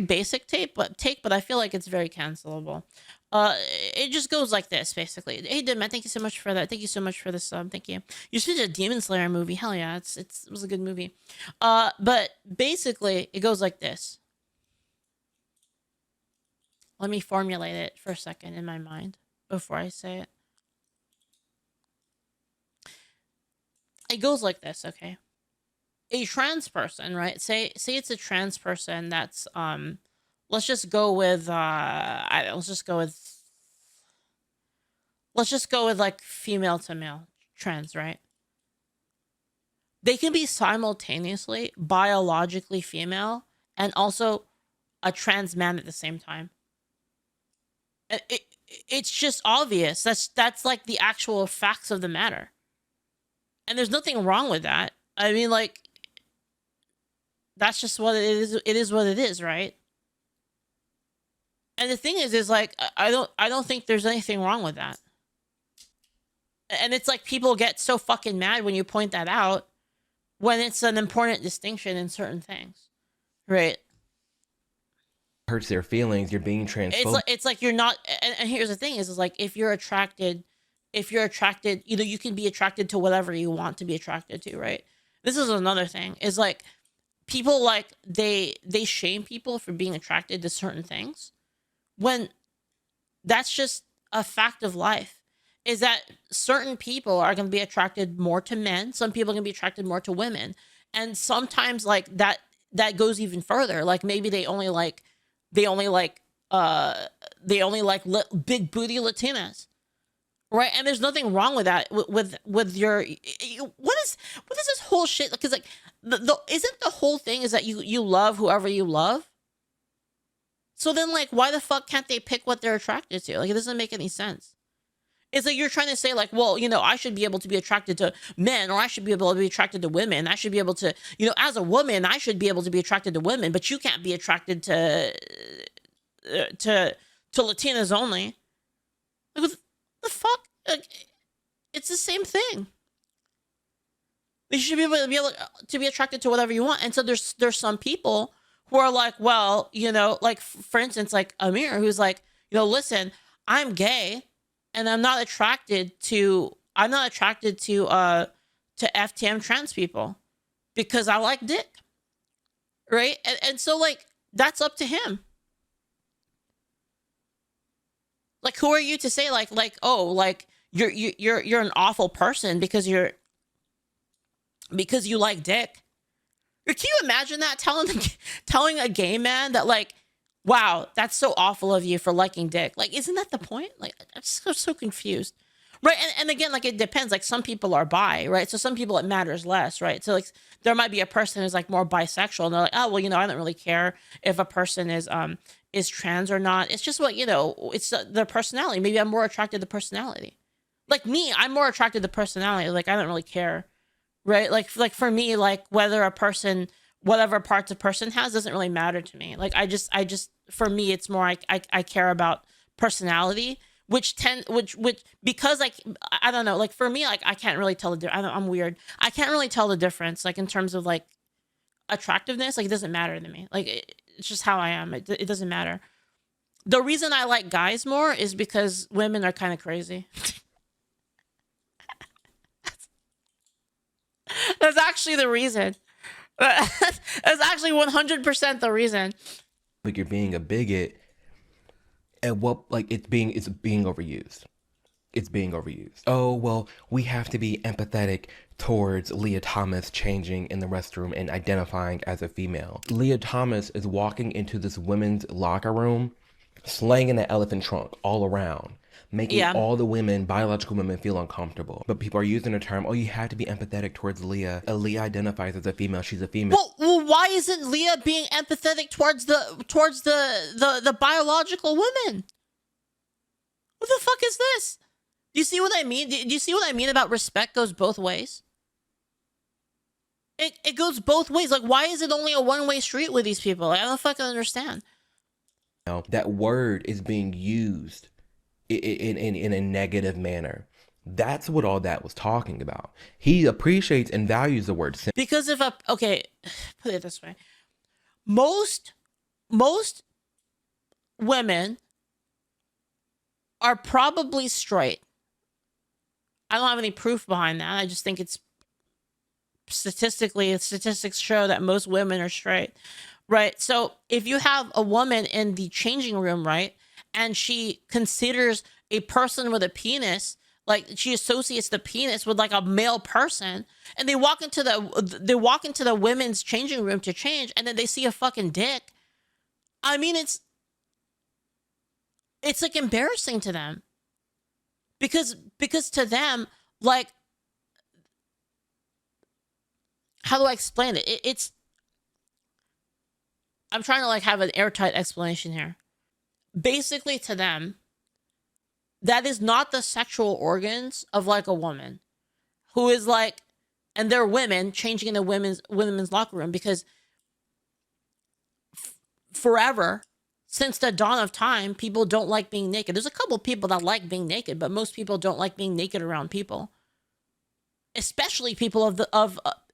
basic take, but I feel like it's very cancelable. It just goes like this, basically. Hey, Demet, thank you so much for that. Thank you so much for this. Thank you. You should do a Demon Slayer movie. Hell yeah, it was a good movie. But basically, it goes like this. Let me formulate it for a second in my mind before I say it. It goes like this, okay? A trans person, right? Say it's a trans person that's let's just go with like female to male trans, right? They can be simultaneously biologically female and also a trans man at the same time. It's just obvious. That's like the actual facts of the matter. And there's nothing wrong with that. I mean, like, that's just what it is. It is what it is, right? And the thing is like, I don't think there's anything wrong with that. And it's like people get so fucking mad when you point that out when it's an important distinction in certain things, right? Hurts their feelings. You're being transphobic. It's like you're not. And here's the thing: is like if you're attracted, you know, you can be attracted to whatever you want to be attracted to, right? This is another thing. Is like people like they shame people for being attracted to certain things when that's just a fact of life. Is that certain people are going to be attracted more to men. Some people are going to be attracted more to women. And sometimes like that goes even further. Like maybe they only like big booty Latinas. Right? And there's nothing wrong with that with your what is this whole shit? Because like isn't the whole thing is that you love whoever you love? So then like why the fuck can't they pick what they're attracted to? Like it doesn't make any sense. It's like you're trying to say like, well, you know, I should be able to be attracted to men, or I should be able to be attracted to women. I should be able to, you know, as a woman, I should be able to be attracted to women, but you can't be attracted to Latinas only. Like, what the fuck? Like, it's the same thing. You should be able to be attracted to whatever you want. And so there's some people who are like, well, you know, like for instance, like Amir, who's like, you know, listen, I'm gay. And I'm not attracted to FTM trans people because I like dick. Right? And so like that's up to him. Like who are you to say like oh, like you're an awful person because you like dick? Can you imagine that telling a gay man that like, wow, that's so awful of you for liking dick? Like, isn't that the point? Like, I'm so confused. Right. And again, like, it depends. Like, some people are bi, right? So some people it matters less, right? So, like, there might be a person who's like more bisexual and they're like, oh, well, you know, I don't really care if a person is trans or not. It's just what, you know, it's their personality. Maybe I'm more attracted to personality. Like me, I'm more attracted to personality. Like, I don't really care, right? Like for me, like, whatever parts a person has doesn't really matter to me. Like I just for me it's more I care about personality, which because like I don't know, like for me, like I can't really tell I'm weird. I can't really tell the difference like in terms of like attractiveness. Like it doesn't matter to me. Like it's just how I am. It doesn't matter. The reason I like guys more is because women are kind of crazy. That's actually the reason. That's actually 100% the reason. Like you're being a bigot, and what like it's being overused. It's being overused. Oh well, we have to be empathetic towards Leah Thomas changing in the restroom and identifying as a female. Leah Thomas is walking into this women's locker room, slanging an elephant trunk all around, making all the women, biological women, feel uncomfortable. But people are using the term, oh, you have to be empathetic towards Leah. Leah identifies as a female. She's a female. Well, why isn't Leah being empathetic towards the biological women? What the fuck is this? Do you see what I mean? Do you see what I mean about respect goes both ways? It goes both ways. Like, why is it only a one-way street with these people? Like, I don't fucking understand. That word is being used in a negative manner. That's what all that was talking about. He appreciates and values the word because if okay, put it this way, most women are probably straight. I don't have any proof behind that. I just think it's statistics show that most women are straight, right? So if you have a woman in the changing room, right, and she considers a person with a penis, like she associates the penis with like a male person, and they walk into the women's changing room to change, and then they see a fucking dick. I mean, it's like embarrassing to them, because to them, like, how do I explain it? It's I'm trying to like have an airtight explanation here. Basically, to them, that is not the sexual organs of like a woman who is like, and they're women changing in the women's locker room, because forever, since the dawn of time, people don't like being naked. There's a couple people that like being naked, but most people don't like being naked around people, especially people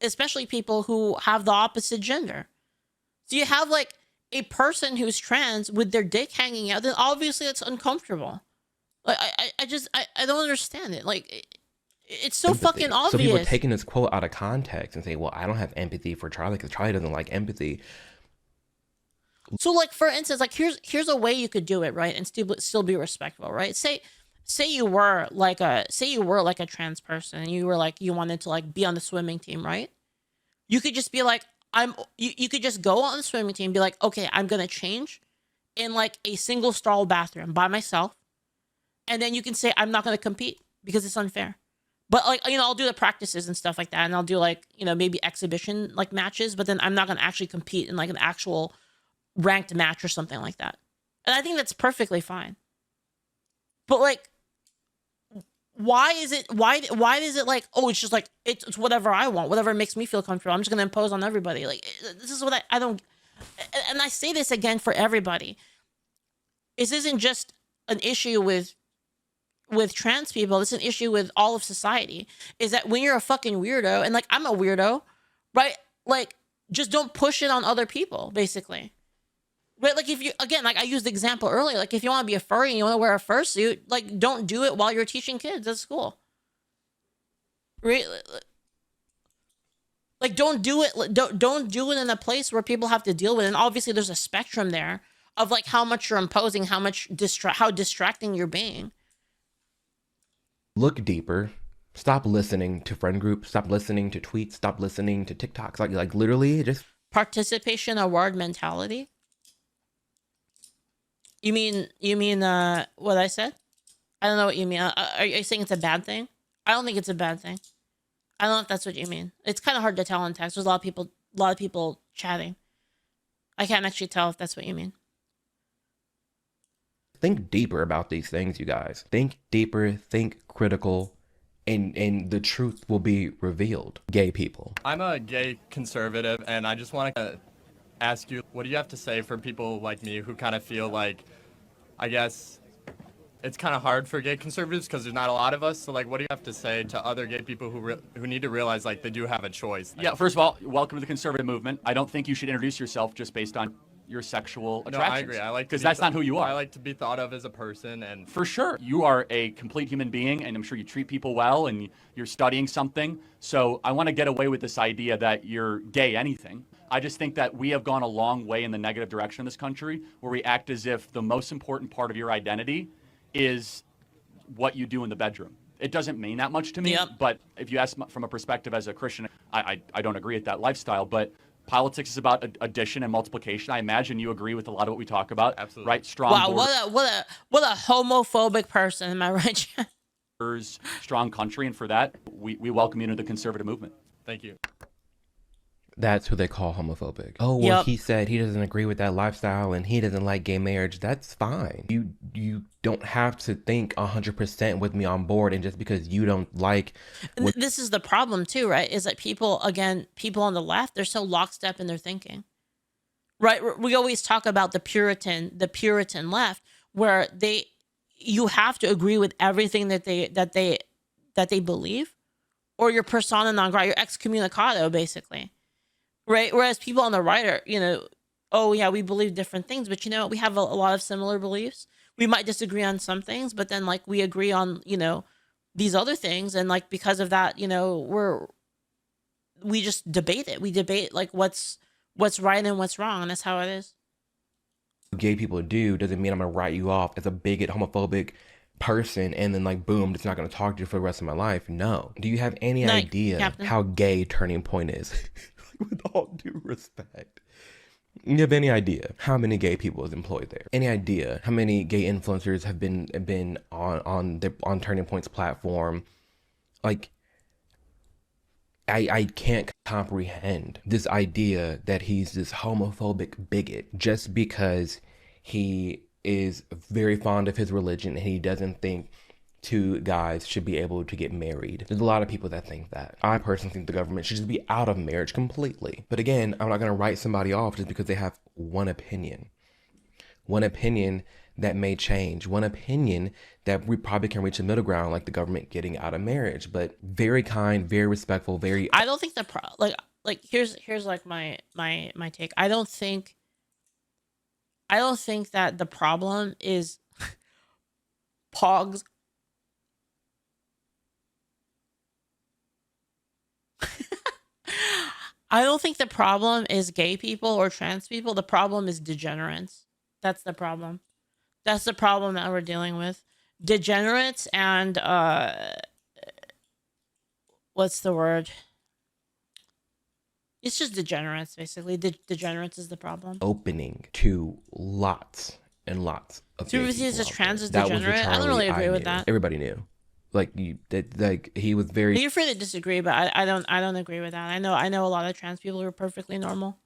especially people who have the opposite gender. So you have like a person who's trans with their dick hanging out, then obviously it's uncomfortable. Like I don't understand it. Like it's so fucking obvious. So people are taking this quote out of context and say, well, I don't have empathy for Charlie because Charlie doesn't like empathy. So like, for instance, like here's a way you could do it, right, and still be respectful, right? Say you were like a trans person and you wanted to like be on the swimming team, right? You could just be like, you could just go on the swimming team and be like, okay, I'm gonna change in like a single stall bathroom by myself, and then you can say I'm not gonna compete because it's unfair. But like, you know, I'll do the practices and stuff like that, and I'll do like, you know, maybe exhibition like matches, but then I'm not gonna actually compete in like an actual ranked match or something like that. And I think that's perfectly fine. But like, why is it like, oh, it's just like it's whatever I want, whatever makes me feel comfortable, I'm just gonna impose on everybody. Like, this is what I don't, and I say this again for everybody. This isn't just an issue with trans people. It's an issue with all of society. Is that when you're a fucking weirdo, and like I'm a weirdo, right? Like, just don't push it on other people, basically. Right? Like, if you, again, like I used the example earlier, like if you want to be a furry and you want to wear a fursuit, like don't do it while you're teaching kids at school. Right? Like, don't do it. Don't do it in a place where people have to deal with it. And obviously, there's a spectrum there of like how much you're imposing, how distracting you're being. Look deeper. Stop listening to friend groups. Stop listening to tweets. Stop listening to TikToks. Like literally, just Participation award mentality. You mean what I said? I don't know what you mean. Are you saying it's a bad thing? I don't think it's a bad thing. I don't know if that's what you mean. It's kind of hard to tell in text. There's a lot of people chatting. I can't actually tell if that's what you mean. think deeper about these things, you guys. Think deeper, think critical, and the truth will be revealed. Gay people. I'm a gay conservative, and I just want to ask you, what do you have to say for people like me who kind of feel like, I guess, it's kind of hard for gay conservatives because there's not a lot of us. So, like, what do you have to say to other gay people who need to realize, like, they do have a choice? Yeah, first of all, welcome to the conservative movement. I don't think you should introduce yourself just based on your sexual attractions. No, I agree. I like because that's not who you are. I like to be thought of as a person, and for sure, you are a complete human being, and I'm sure you treat people well, and you're studying something. So I want to get away with this idea that you're gay anything. I just think that we have gone a long way in the negative direction in this country, where we act as if the most important part of your identity is what you do in the bedroom. It doesn't mean that much to me, but if you ask from a perspective as a Christian, I don't agree with that lifestyle, but politics is about addition and multiplication. I imagine you agree with a lot of what we talk about. Absolutely. Right? Strong wow, what a homophobic person, am I right? borders, strong country, and for that, we welcome you into the conservative movement. Thank you. That's who they call homophobic. Oh, well, he said he doesn't agree with that lifestyle and he doesn't like gay marriage. That's fine. You don't have to think 100% with me on board, and just because you don't like... This is the problem too, right? Is that people on the left, they're so lockstep in their thinking. Right? We always talk about the Puritan left, where you have to agree with everything that they believe, or you're persona non grata, you're excommunicado, basically. Right. Whereas people on the right are, oh yeah, we believe different things, but we have a lot of similar beliefs. We might disagree on some things, but then like we agree on, these other things. And like, because of that, we just debate it. We debate like what's right and what's wrong. And that's how it is. Gay people do doesn't mean I'm going to write you off as a bigot, homophobic person, and then like, boom, just not going to talk to you for the rest of my life. No. Do you have any idea how gay Turning Point is? With all due respect, you have any idea how many gay people is employed there? Any idea how many gay influencers have been on Turning Point's platform? Like, I can't comprehend this idea that he's this homophobic bigot just because he is very fond of his religion and he doesn't think two guys should be able to get married. There's a lot of people that think that. I personally think the government should just be out of marriage completely. But again, I'm not going to write somebody off just because they have one opinion. One opinion that may change. One opinion that we probably can reach a middle ground, like the government getting out of marriage. But very kind, very respectful, very... I don't think here's like my take. I don't think that the problem is pogs. I don't think the problem is gay people or trans people. The problem is degenerates. That's the problem. That's the problem that we're dealing with. Degenerates and what's the word? It's just degenerates, basically. Degenerates is the problem. Opening to lots and lots of gay people as trans is out there. degenerate. I don't really agree with that. Everybody knew. He was very... You're free to disagree, but I don't agree with that. I know a lot of trans people who are perfectly normal,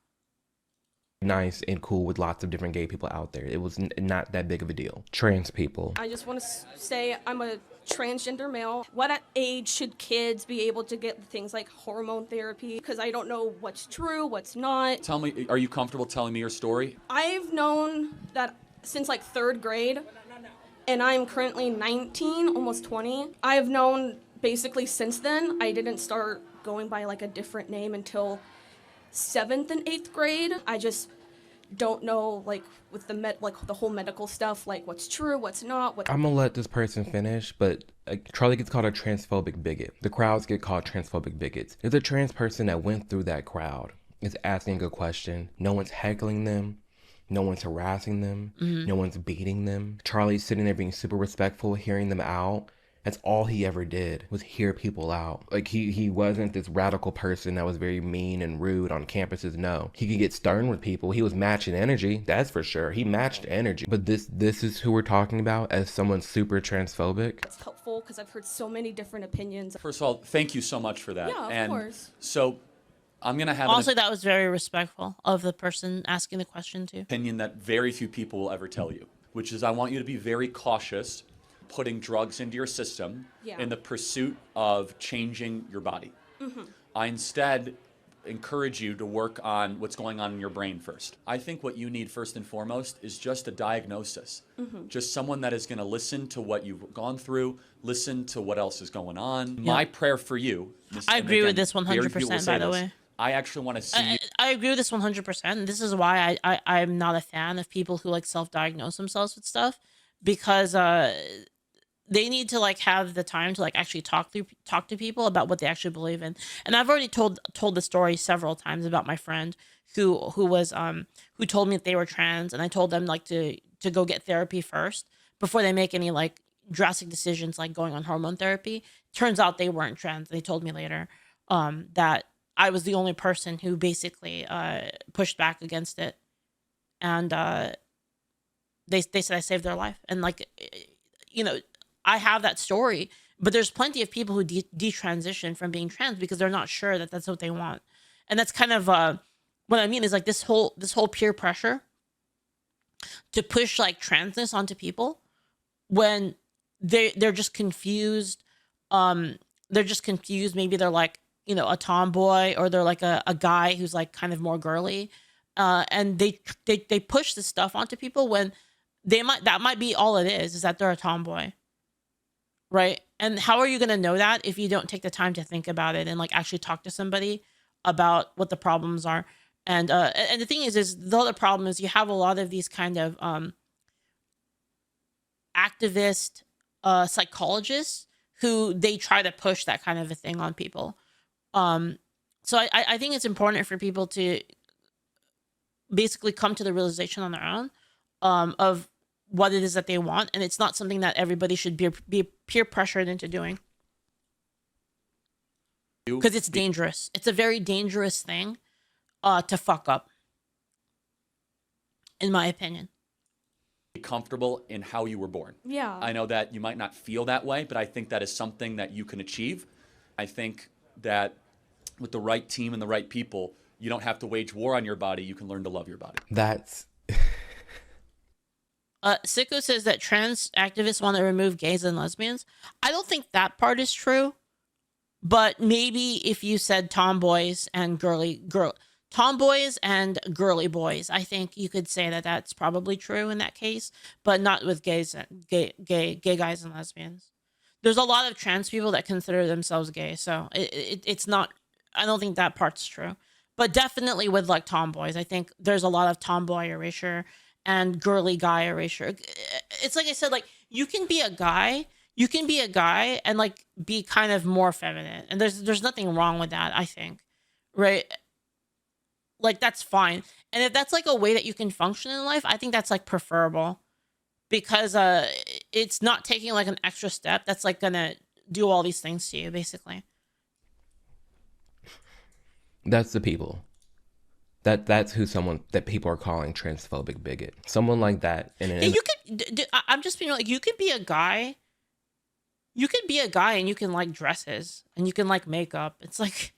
nice and cool with lots of different gay people out there. It was not that big of a deal. Trans people. I just want to say I'm a transgender male. What age should kids be able to get things like hormone therapy? Because I don't know what's true, what's not. Tell me, are you comfortable telling me your story? I've known that since like 3rd grade, and I'm currently 19, almost 20. I've known basically since then. I didn't start going by like a different name until 7th and 8th grade. I just don't know, like, with the whole medical stuff, like what's true, what's not. I'm gonna let this person finish, but Charlie gets called a transphobic bigot. The crowds get called transphobic bigots. There's a trans person that went through that crowd, is asking a question. No one's heckling them. No one's harassing them. No one's beating them. Charlie's sitting there being super respectful, hearing them out. That's all he ever did, was hear people out. Like, he wasn't this radical person that was very mean and rude on campuses. No, he could get stern with people. He was matching energy, that's for sure. He matched energy. But this is who we're talking about as someone super transphobic. It's helpful because I've heard so many different opinions. First of all, thank you so much for that. Yeah, of course. So I'm going to have Also, that was very respectful of the person asking the question too. Opinion that very few people will ever tell you, which is I want you to be very cautious putting drugs into your system in the pursuit of changing your body. I instead encourage you to work on what's going on in your brain first. I think what you need first and foremost is just a diagnosis. Just someone that is going to listen to what you've gone through, listen to what else is going on. My prayer for you, I agree with this 100%, by the way. I actually want to see you. I agree with this 100%. This is why I'm not a fan of people who like self-diagnose themselves with stuff, because they need to like have the time to like actually talk to people about what they actually believe in. And I've already told the story several times about my friend who told me that they were trans, and I told them like to go get therapy first before they make any like drastic decisions like going on hormone therapy. Turns out they weren't trans. They told me later that I was the only person who basically pushed back against it, and they said I saved their life. And like, you know, I have that story, but there's plenty of people who detransition from being trans because they're not sure that that's what they want. And that's kind of what I mean is like this whole peer pressure to push like transness onto people when they're just confused. They're just confused. Maybe they're like, you know, a tomboy, or they're like a guy who's like kind of more girly. And they push this stuff onto people when that might be all it is that they're a tomboy. Right. And how are you going to know that if you don't take the time to think about it and like actually talk to somebody about what the problems are? And the thing is the other problem is you have a lot of these kind of activist psychologists who they try to push that kind of a thing on people. So I think it's important for people to basically come to the realization on their own of what it is that they want, and it's not something that everybody should be peer pressured into doing, because it's dangerous. It's a very dangerous thing to fuck up, in my opinion. Be comfortable in how you were born. Yeah. I know that you might not feel that way, but I think that is something that you can achieve. I think that with the right team and the right people, you don't have to wage war on your body. You can learn to love your body. That's Sicko says that trans activists want to remove gays and lesbians. I don't think that part is true, but maybe if you said tomboys and girly boys, I think you could say that that's probably true in that case, but not with gay guys and lesbians. There's a lot of trans people that consider themselves gay, so it's not. I don't think that part's true, but definitely with like tomboys, I think there's a lot of tomboy erasure and girly guy erasure. It's like I said, like you can be a guy and like be kind of more feminine, and there's nothing wrong with that, I think, right? Like that's fine. And if that's like a way that you can function in life, I think that's like preferable, because it's not taking like an extra step that's like gonna do all these things to you, basically. That's the people. That's who someone that people are calling transphobic bigot. Someone like that. You could. I'm just being like, you could be a guy. You could be a guy and you can like dresses and you can like makeup. It's like,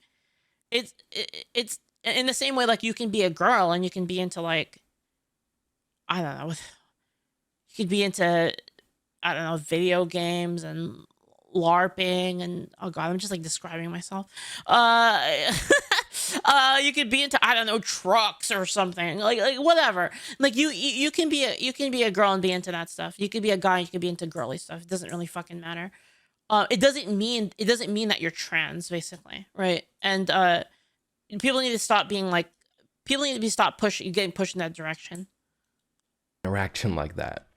it's in the same way like you can be a girl and you can be into like, I don't know. You could be into, I don't know, video games and LARPing and oh god, I'm just like describing myself. You could be into, I don't know, trucks or something, like whatever. Like you can be a girl and be into that stuff. You could be a guy, you could be into girly stuff. It doesn't really fucking matter. It doesn't mean that you're trans, basically, right? And people need to stop being like, people need to stop getting pushed in that direction. Interaction like that.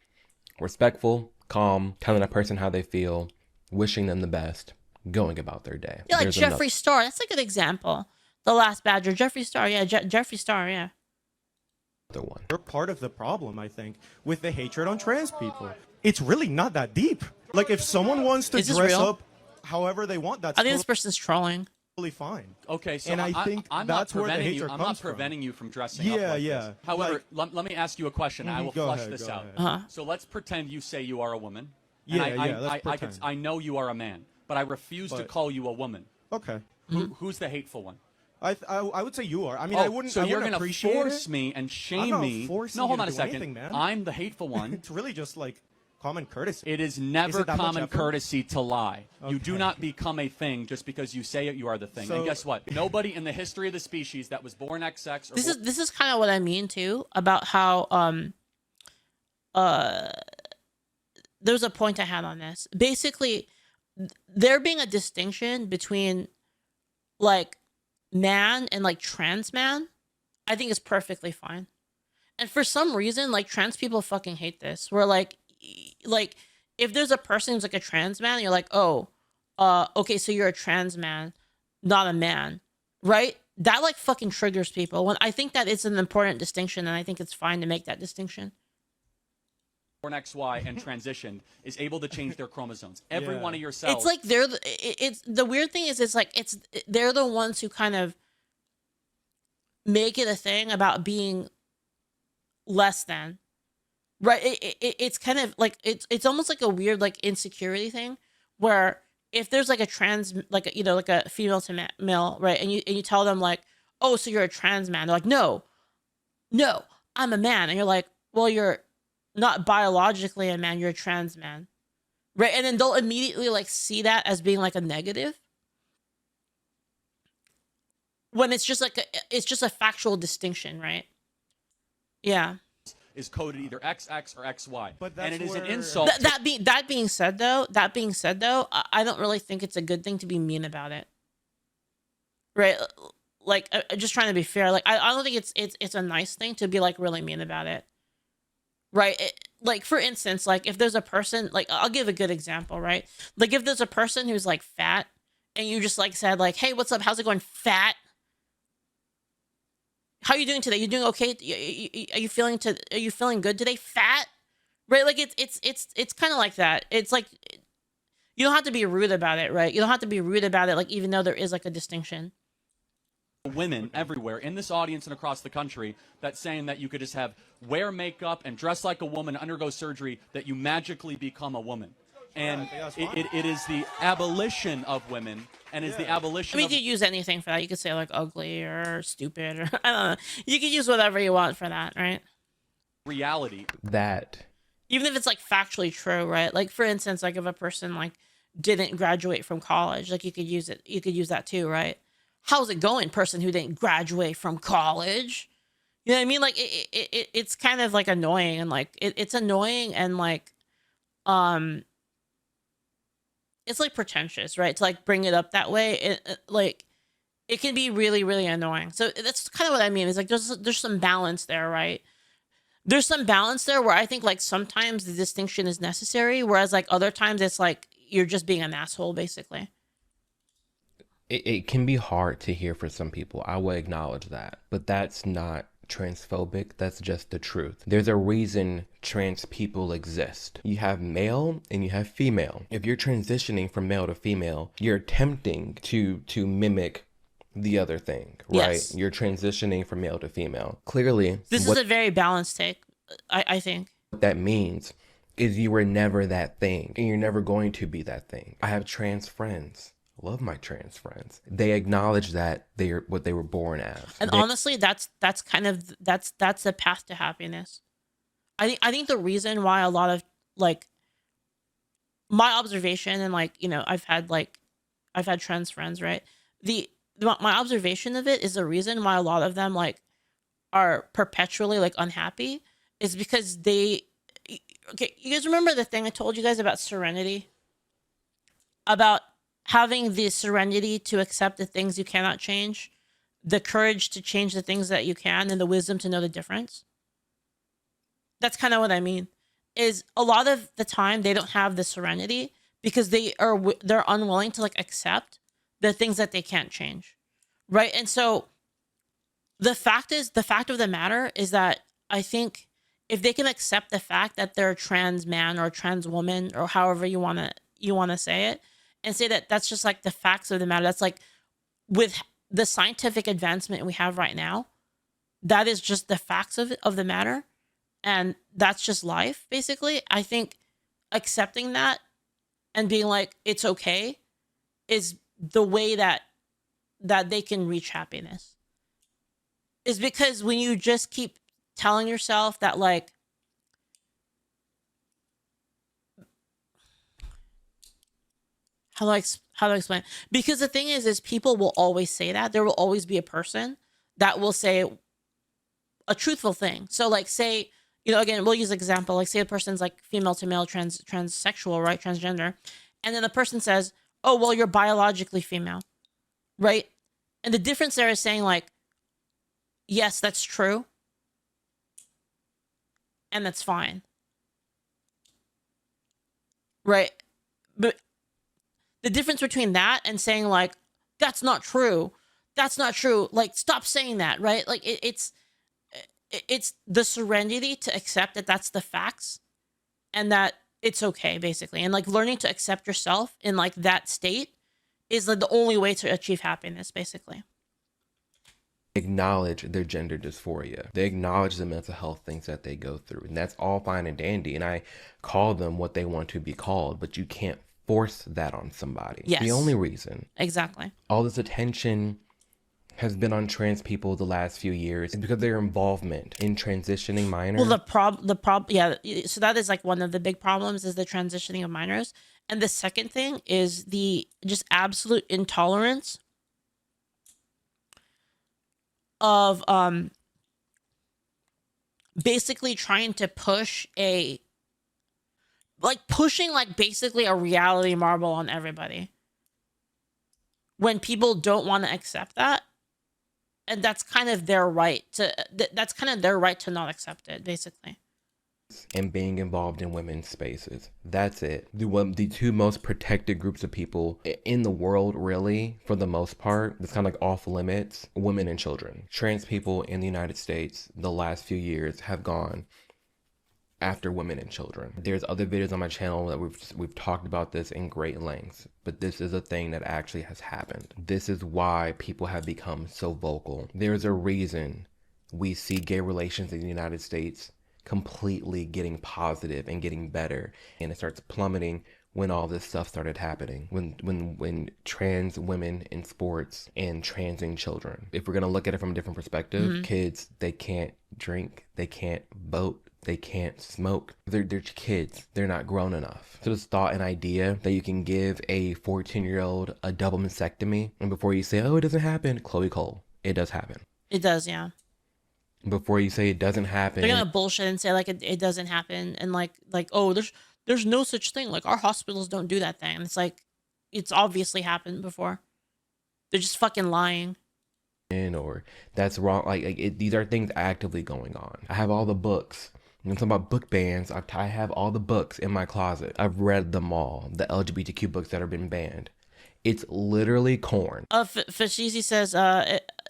Respectful, calm, telling a person how they feel, wishing them the best, going about their day. Yeah, like There's Jeffree Star. That's a good example. The Last Badger. Jeffree Star. Yeah, Jeffree Star. Yeah. another one. You're part of the problem, I think, with the hatred on trans people. It's really not that deep. Like, if someone wants to dress up however they want, that's I think this person's trolling. Totally fine. Okay, so and I think that's where the hatred I'm comes not from. preventing you from dressing up like this. However, let me ask you a question. I will flush this out. So let's pretend you say you are a woman. I know you are a man, but I refuse to call you a woman. Okay. Who's the hateful one? I would say you are. I mean, I wouldn't. So you're going to force me and shame me? No, hold on a second. Anything, man. I'm the hateful one. It's really just like common courtesy. It is never common courtesy to lie. Okay. You do not become a thing just because you say it. You are the thing. And guess what? Nobody in the history of the species that was born XX. Or This is kind of what I mean too about how there's a point I had on this. Basically, there being a distinction between like man and like trans man, I think is perfectly fine. And for some reason, like trans people fucking hate this. Where like if there's a person who's like a trans man, you're like, oh, okay, so you're a trans man, not a man, right? That like fucking triggers people. When I think that it's an important distinction, and I think it's fine to make that distinction. Born XY and transitioned is able to change their chromosomes. Every one of your cells. It's like it's the weird thing is they're the ones who kind of make it a thing about being less than. Right, it's kind of like it's almost like a weird like insecurity thing where if there's like a trans like a, like a female to male, right, and you tell them like, oh, so you're a trans man, they're like, no, I'm a man, and you're like, well, you're not biologically a man, you're a trans man, right? And then they'll immediately like see that as being like a negative when it's just like it's just a factual distinction, right? Yeah. Is coded either XX or XY, but and it is an insult. That being said, though, I don't really think it's a good thing to be mean about it. Right? Like, just trying to be fair. Like, I don't think it's a nice thing to be like really mean about it. Right? Like, for instance, like if there's a person, like I'll give a good example, right? Like if there's a person who's like fat, and you just like said like, hey, what's up? How's it going, fat? How are you doing today? You doing okay? Are you feeling good today? Fat, right? Like it's kind of like that. It's like you don't have to be rude about it, right? You don't have to be rude about it, like even though there is like a distinction. Women everywhere in this audience and across the country that's saying that you could just wear makeup and dress like a woman, undergo surgery, that you magically become a woman. And it is the abolition of women, and is the abolition. I mean, you could use anything for that. You could say like ugly or stupid, or I don't know. You could use whatever you want for that, right? Reality. That. Even if it's like factually true, right? Like for instance, like if a person like didn't graduate from college, like you could use it. You could use that too, right? How's it going, person who didn't graduate from college? You know what I mean? Like it's kind of like annoying, and like it's annoying, and like it's like pretentious, right? To like bring it up that way, it can be really, really annoying. So that's kind of what I mean. It's like there's some balance there, right? There's some balance there where I think like sometimes the distinction is necessary, whereas like other times it's like you're just being an asshole, basically. It can be hard to hear for some people. I will acknowledge that, but that's not transphobic. That's just the truth. There's a reason trans people exist. You have male and you have female. If you're transitioning from male to female, you're attempting to mimic the other thing, right? Yes. You're transitioning from male to female. Clearly, this is a very balanced take, I think. What that means is you were never that thing, and you're never going to be that thing. I have trans friends. Love my trans friends. They acknowledge that they're what they were born as. And honestly, that's the path to happiness. I think the reason why a lot of like my observation, and like, you know, I've had trans friends, right? My observation of it is the reason why a lot of them like are perpetually like unhappy is because okay, you guys remember the thing I told you guys about serenity? About having the serenity to accept the things you cannot change, the courage to change the things that you can, and the wisdom to know the difference. That's kind of what I mean. Is a lot of the time they don't have the serenity because they're unwilling to like accept the things that they can't change, right? And so the fact of the matter is that I think if they can accept the fact that they're a trans man or a trans woman or however you want to say it, and say that that's just like the facts of the matter, that's like with the scientific advancement we have right now, that is just the facts of the matter, and that's just life basically. I think accepting that and being like it's okay is the way that they can reach happiness. Is because when you just keep telling yourself that like how do I explain? Because the thing is people will always say that. There will always be a person that will say a truthful thing. So like say, you know, again, we'll use an example, like say a person's like female to male, transsexual, right? Transgender. And then the person says, oh, well, you're biologically female, right? And the difference there is saying like, yes, that's true. And that's fine. Right? But the difference between that and saying like, that's not true. That's not true. Like, stop saying that, right? Like it's the serenity to accept that that's the facts and that it's okay basically. And like learning to accept yourself in like that state is like the only way to achieve happiness basically. Acknowledge their gender dysphoria. They acknowledge the mental health things that they go through. And that's all fine and dandy. And I call them what they want to be called, but you can't force that on somebody. Yes. The only reason. Exactly. All this attention has been on trans people the last few years is because of their involvement in transitioning minors. Well, yeah. So that is like one of the big problems is the transitioning of minors. And the second thing is the just absolute intolerance of basically trying to push pushing basically a reality marble on everybody when people don't want to accept that. And that's kind of their right to not accept it basically. And being involved in women's spaces. That's it. The two most protected groups of people in the world, really, for the most part, that's kind of like off limits, women and children. Trans people in the United States the last few years have gone after women and children. There's other videos on my channel that we've talked about this in great lengths, but this is a thing that actually has happened. This is why people have become so vocal. There's a reason we see gay relations in the United States completely getting positive and getting better, and it starts plummeting when all this stuff started happening, when trans women in sports and transing children. If we're gonna look at it from a different perspective, kids, they can't drink, they can't vote, they can't smoke. They're kids. They're not grown enough. So this thought and idea that you can give a 14-year-old a double mastectomy, and before you say, oh, it doesn't happen, Chloe Cole, it does happen. It does, yeah. Before you say it doesn't happen, they're gonna bullshit and say like it doesn't happen, and like oh, there's no such thing. Like our hospitals don't do that thing. And it's like it's obviously happened before. They're just fucking lying. Or that's wrong. These are things actively going on. I have all the books. When I'm talking about book bans, I have all the books in my closet. I've read them all. The LGBTQ books that have been banned. It's literally corn. Fashizi says,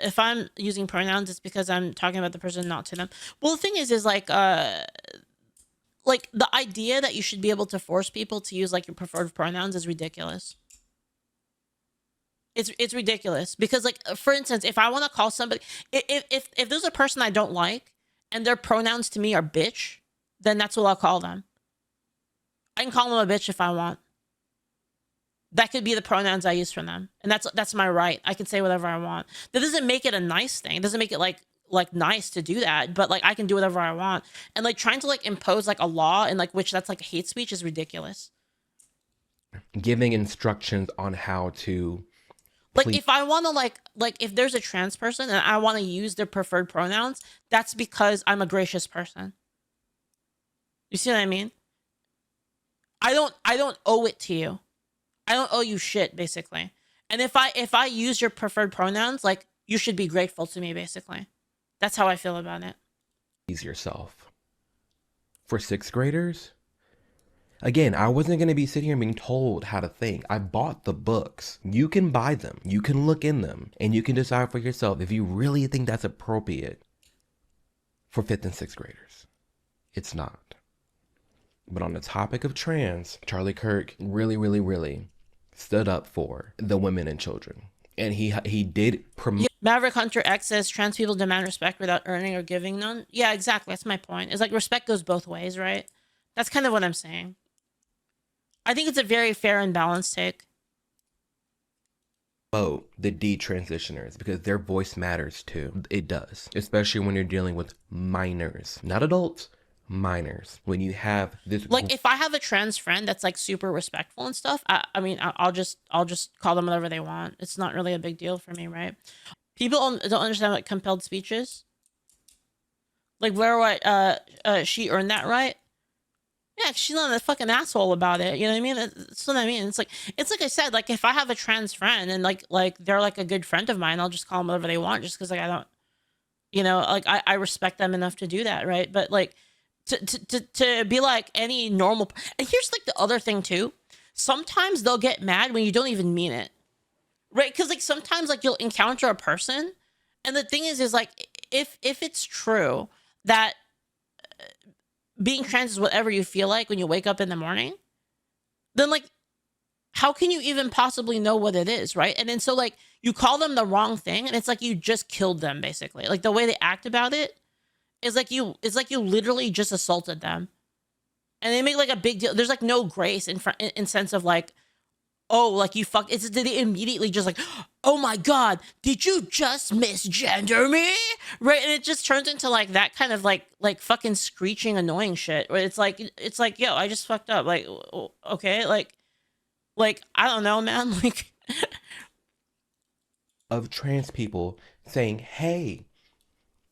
if I'm using pronouns, it's because I'm talking about the person, not to them. Well, the thing is like the idea that you should be able to force people to use like your preferred pronouns is ridiculous. It's ridiculous because like, for instance, if I want to call somebody, if there's a person I don't like and their pronouns to me are bitch, then that's what I'll call them. I can call them a bitch if I want. That could be the pronouns I use for them. And that's my right. I can say whatever I want. That doesn't make it a nice thing. It doesn't make it like nice to do that, but like I can do whatever I want. And like trying to like impose like a law and like which that's like hate speech is ridiculous. giving instructions on how to like if I want to like if there's a trans person and I want to use their preferred pronouns, that's because I'm a gracious person. You see what I mean? I don't owe it to you. I don't owe you shit, basically. And if I use your preferred pronouns, like, you should be grateful to me, basically. That's how I feel about it. Ease yourself. For 6th graders, again, I wasn't going to be sitting here being told how to think. I bought the books. You can buy them. You can look in them. And you can decide for yourself if you really think that's appropriate for 5th and 6th graders. It's not. But on the topic of trans, Charlie Kirk really stood up for the women and children. And he did promote. Maverick Hunter X says trans people demand respect without earning or giving none. Yeah, exactly. That's my point. It's like respect goes both ways, right? That's kind of what I'm saying. I think it's a very fair and balanced take. The detransitioners, because their voice matters too. It does. Especially when you're dealing with minors. Not adults, minors. When you have this, like, if I have a trans friend that's like super respectful and stuff, I mean, I'll just call them whatever they want. It's not really a big deal for me, right? People don't understand what compelled speech is. Like, where she earned that right. Yeah, she's not a fucking asshole about it. You know what I mean? That's what I mean. It's like I said, like, if I have a trans friend and like they're like a good friend of mine, I'll just call them whatever they want, just because like I don't, you know, like I respect them enough to do that, right? But like to be like any normal. And here's like the other thing too. Sometimes they'll get mad when you don't even mean it, right? Because like sometimes like you'll encounter a person, and the thing is like if it's true that being trans is whatever you feel like when you wake up in the morning, then like how can you even possibly know what it is, right? And then so like you call them the wrong thing, and it's like you just killed them, basically. Like the way they act about it is like you literally just assaulted them, and they make like a big deal. There's like no grace in sense of like, oh, like you fucked. It's they immediately just like, oh my god, did you just misgender me, right? And it just turns into like that kind of like fucking screeching annoying shit. Where it's like yo, I just fucked up. Like okay, like I don't know, man. Like of trans people saying, hey,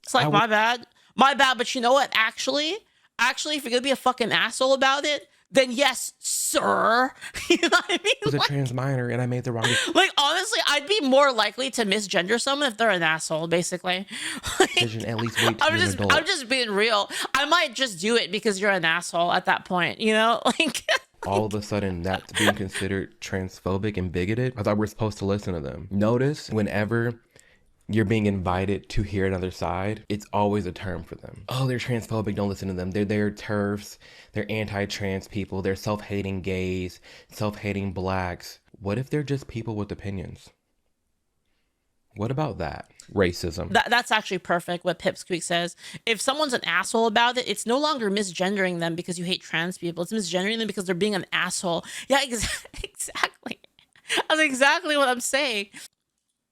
it's like my bad, but you know what? Actually, if you're gonna be a fucking asshole about it, then yes, sir. You know what I mean? I was a trans minor and I made the wrong decision. Like, honestly, I'd be more likely to misgender someone if they're an asshole, basically. At least wait till you're an adult. I'm just being real. I might just do it because you're an asshole at that point, you know? Like, all of a sudden, that's being considered transphobic and bigoted. I thought we're supposed to listen to them. Notice whenever you're being invited to hear another side, it's always a term for them. Oh, they're transphobic, don't listen to them. They're TERFs, they're anti-trans people, they're self-hating gays, self-hating blacks. What if they're just people with opinions? What about that? Racism. That's actually perfect, what Pipsqueak says. If someone's an asshole about it, it's no longer misgendering them because you hate trans people. It's misgendering them because they're being an asshole. Yeah, exactly. That's exactly what I'm saying.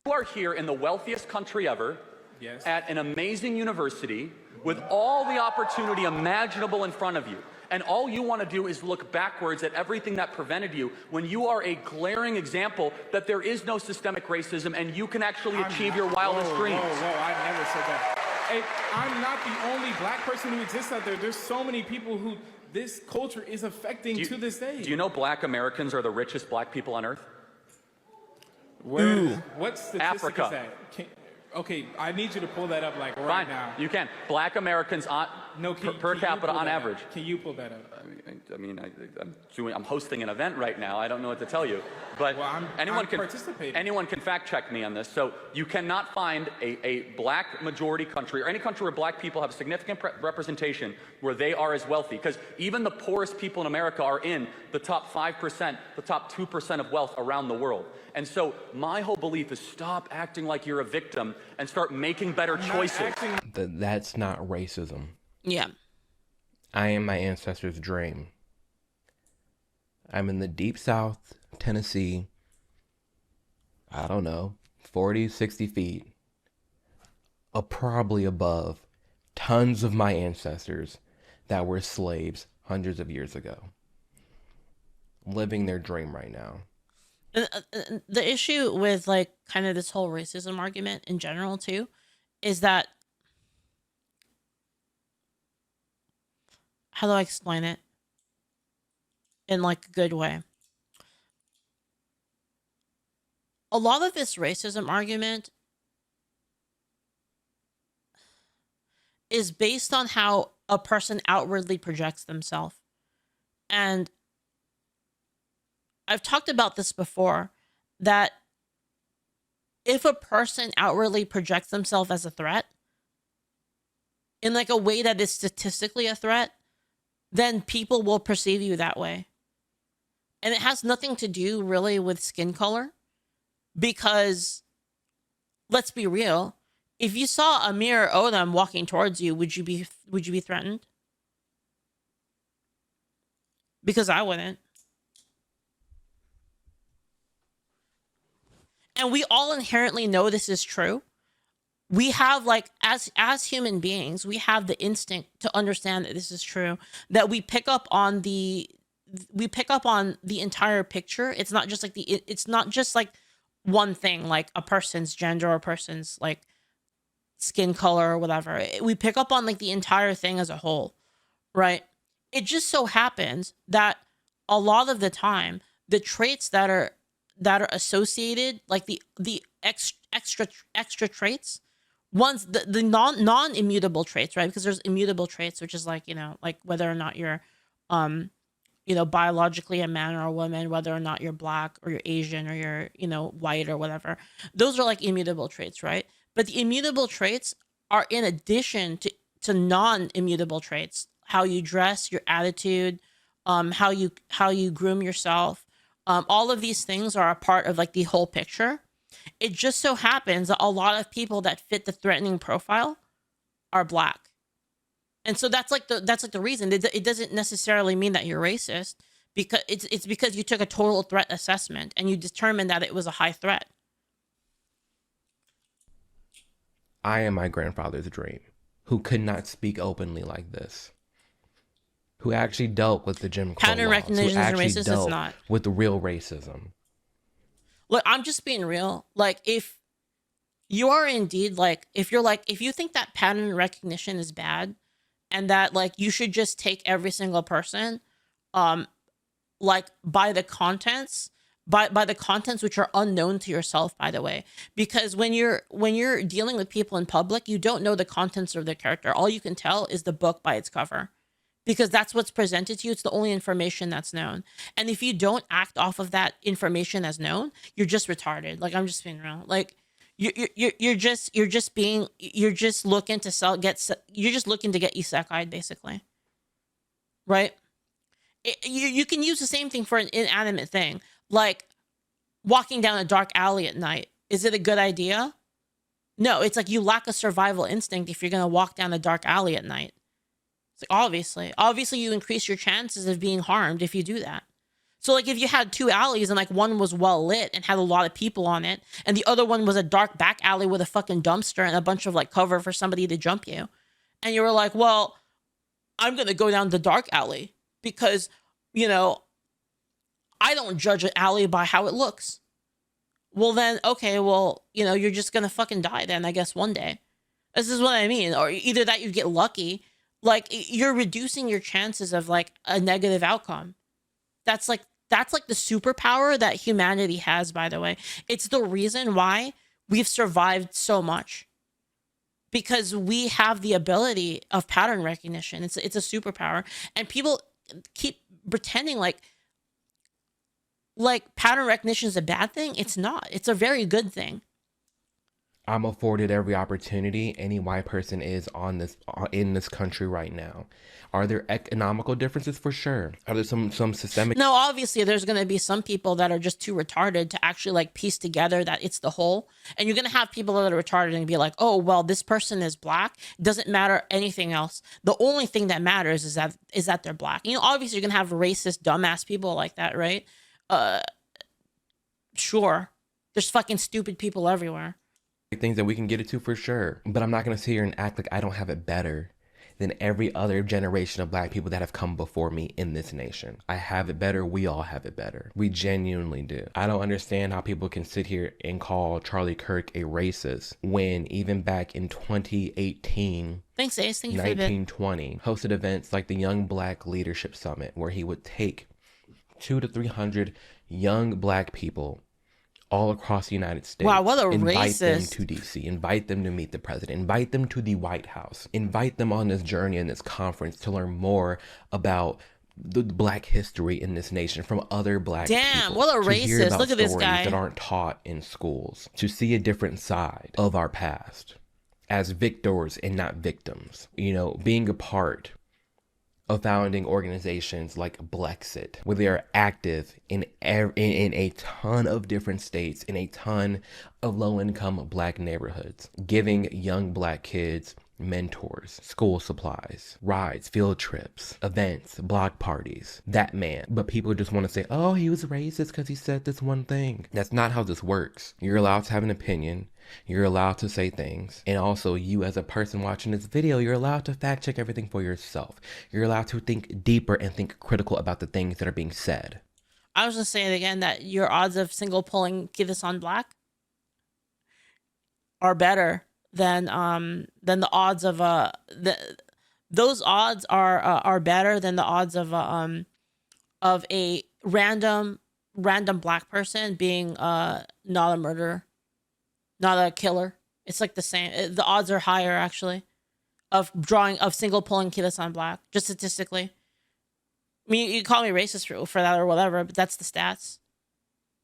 You are here in the wealthiest country ever, yes, at an amazing university with all the opportunity imaginable in front of you. And all you want to do is look backwards at everything that prevented you when you are a glaring example that there is no systemic racism and you can actually achieve your wildest dreams. Whoa, I never said that. Hey, I'm not the only black person who exists out there. There's so many people who this culture is affecting to this day. Do you know black Americans are the richest black people on earth? What statistic Africa. is that? Okay, I need you to pull that up like right Fine, now. you can. Black Americans per capita on average. Can you pull that up? I'm hosting an event right now. I don't know what to tell you, but anyone can fact check me on this. So you cannot find a black majority country or any country where black people have significant representation where they are as wealthy, because even the poorest people in America are in the top 5%, the top 2% of wealth around the world. And so my whole belief is stop acting like you're a victim and start making better choices. That's not racism. Yeah. I am my ancestors' dream. I'm in the deep South, Tennessee. I don't know, 40, 60 feet. Probably above tons of my ancestors that were slaves hundreds of years ago. living their dream right now. The issue with like kind of this whole racism argument in general too is that, how do I explain it in like a good way? A lot of this racism argument is based on how a person outwardly projects themselves. And I've talked about this before, that if a person outwardly projects themselves as a threat, in like a way that is statistically a threat, then people will perceive you that way. And it has nothing to do really with skin color, because let's be real, if you saw Amir Odom walking towards you, would you be threatened? Because I wouldn't. And we all inherently know this is true. We have like, as human beings, we have the instinct to understand that this is true, that we pick up on the entire picture. It's not just like one thing, like a person's gender or a person's like skin color or whatever. We pick up on like the entire thing as a whole, right? It just so happens that a lot of the time, the traits that are associated, like the extra traits, ones, the non-immutable traits, right? Because there's immutable traits, which is like, you know, like whether or not you're you know, biologically a man or a woman, whether or not you're black or you're Asian or you're, you know, white or whatever. Those are like immutable traits, right? But the immutable traits are in addition to non-immutable traits. How you dress, your attitude, how you groom yourself. All of these things are a part of like the whole picture. It just so happens that a lot of people that fit the threatening profile are black. And so that's like the reason. It doesn't necessarily mean that you're racist, because it's because you took a total threat assessment and you determined that it was a high threat. I am my grandfather's dream, who could not speak openly like this, who actually dealt with the Jim Crow Pattern laws, recognition who is actually racist. dealt It's not. with the real racism. Look, I'm just being real. Like, if you are indeed like, if you think that pattern recognition is bad, and that like you should just take every single person, like by the contents, by the contents which are unknown to yourself, by the way, because when you're dealing with people in public, you don't know the contents of their character. All you can tell is the book by its cover, because that's what's presented to you. It's the only information that's known. And if you don't act off of that information as known, you're just retarded. Like, I'm just being real. Like, you're just looking to get isekai'd, basically, right? You can use the same thing for an inanimate thing, like walking down a dark alley at night. Is it a good idea? No, it's like you lack a survival instinct if you're gonna walk down a dark alley at night. It's like, obviously you increase your chances of being harmed if you do that. So like if you had two alleys and like one was well lit and had a lot of people on it, and the other one was a dark back alley with a fucking dumpster and a bunch of like cover for somebody to jump you, and you were like, well, I'm gonna go down the dark alley because, you know, I don't judge an alley by how it looks. Well then, okay, well, you know, you're just gonna fucking die then, I guess, one day. This is what I mean. Or either that you get lucky, like you're reducing your chances of like a negative outcome. That's like the superpower that humanity has, by the way. It's the reason why we've survived so much, because we have the ability of pattern recognition. It's a superpower, and people keep pretending like pattern recognition is a bad thing. It's not. It's a very good thing. I'm afforded every opportunity any white person is in this country right now. Are there economical differences? For sure. Are there some systemic? No, obviously there's going to be some people that are just too retarded to actually like piece together that it's the whole. And you're going to have people that are retarded and be like, oh, well, this person is black. Doesn't matter anything else. The only thing that matters is that they're black. You know, obviously you're going to have racist, dumbass people like that, right? Sure. There's fucking stupid people everywhere. Things that we can get into, for sure. But I'm not going to sit here and act like I don't have it better than every other generation of black people that have come before me in this nation. I have it better. We all have it better. We genuinely do. I don't understand how people can sit here and call Charlie Kirk a racist when even back in 2018, thanks, Ace. Thank you for 1920, hosted events like the Young Black Leadership Summit, where he would take 200 to 300 young black people all across the United States. Wow, what a invite them racist. to DC, invite them to meet the president, invite them to the White House, invite them on this journey in this conference to learn more about the black history in this nation from other black people. What a to hear racist. about Look at this stories guy. that aren't taught in schools, to see a different side of our past as victors and not victims. You know, being a part of founding organizations like Blexit, where they are active in a ton of different states, in a ton of low-income black neighborhoods, giving young black kids mentors, school supplies, rides, field trips, events, block parties, that man. But people just want to say, oh, he was racist because he said this one thing. That's not how this works. You're allowed to have an opinion. You're allowed to say things. And also, you as a person watching this video, you're allowed to fact check everything for yourself. You're allowed to think deeper and think critical about the things that are being said. I was just saying again that your odds of single pulling Kivas on black are better than the odds of those odds are better than the odds of a random black person being not a murderer, not a killer. It's like the same. The odds are higher actually of single pulling Kivas on black, just statistically. I mean, you call me racist for that or whatever, but that's the stats.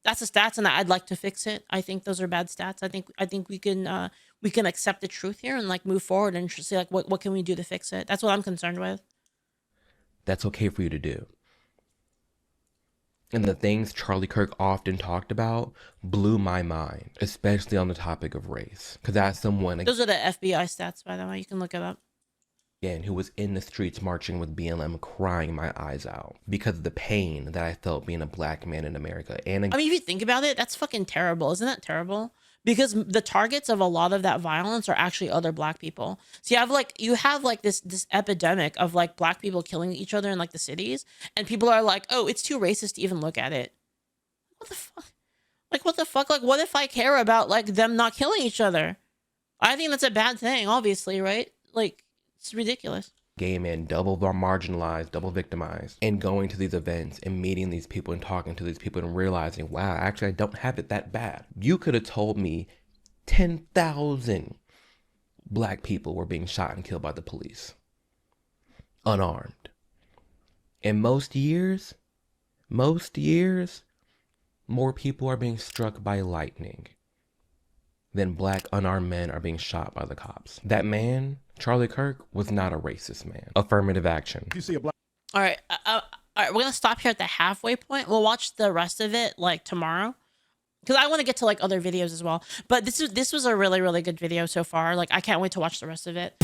That's the stats, and I'd like to fix it. I think those are bad stats. I think we can accept the truth here and like move forward and see like what can we do to fix it. That's what I'm concerned with. That's okay for you to do. And the things Charlie Kirk often talked about blew my mind, especially on the topic of race. Because that's someone, Those are the FBI stats, by the way. You can look it up. again, who was in the streets marching with BLM, crying my eyes out because of the pain that I felt being a black man in America. And I mean, if you think about it, that's fucking terrible. Isn't that terrible? Because the targets of a lot of that violence are actually other black people. So you have this epidemic of like black people killing each other in like the cities, and people are like, oh, it's too racist to even look at it. What the fuck? Like, what the fuck? Like, what if I care about like them not killing each other? I think that's a bad thing, obviously, right? Like, it's ridiculous. Gay men double marginalized, double victimized, and going to these events and meeting these people and talking to these people and realizing, wow, actually, I don't have it that bad. You could have told me 10,000 black people were being shot and killed by the police, unarmed. And most years, more people are being struck by lightning than black unarmed men are being shot by the cops. That man, Charlie Kirk, was not a racist man. Affirmative action. You see a black. All right, we're gonna stop here at the halfway point. We'll watch the rest of it like tomorrow, because I want to get to like other videos as well. But this was a really good video so far. Like, I can't wait to watch the rest of it.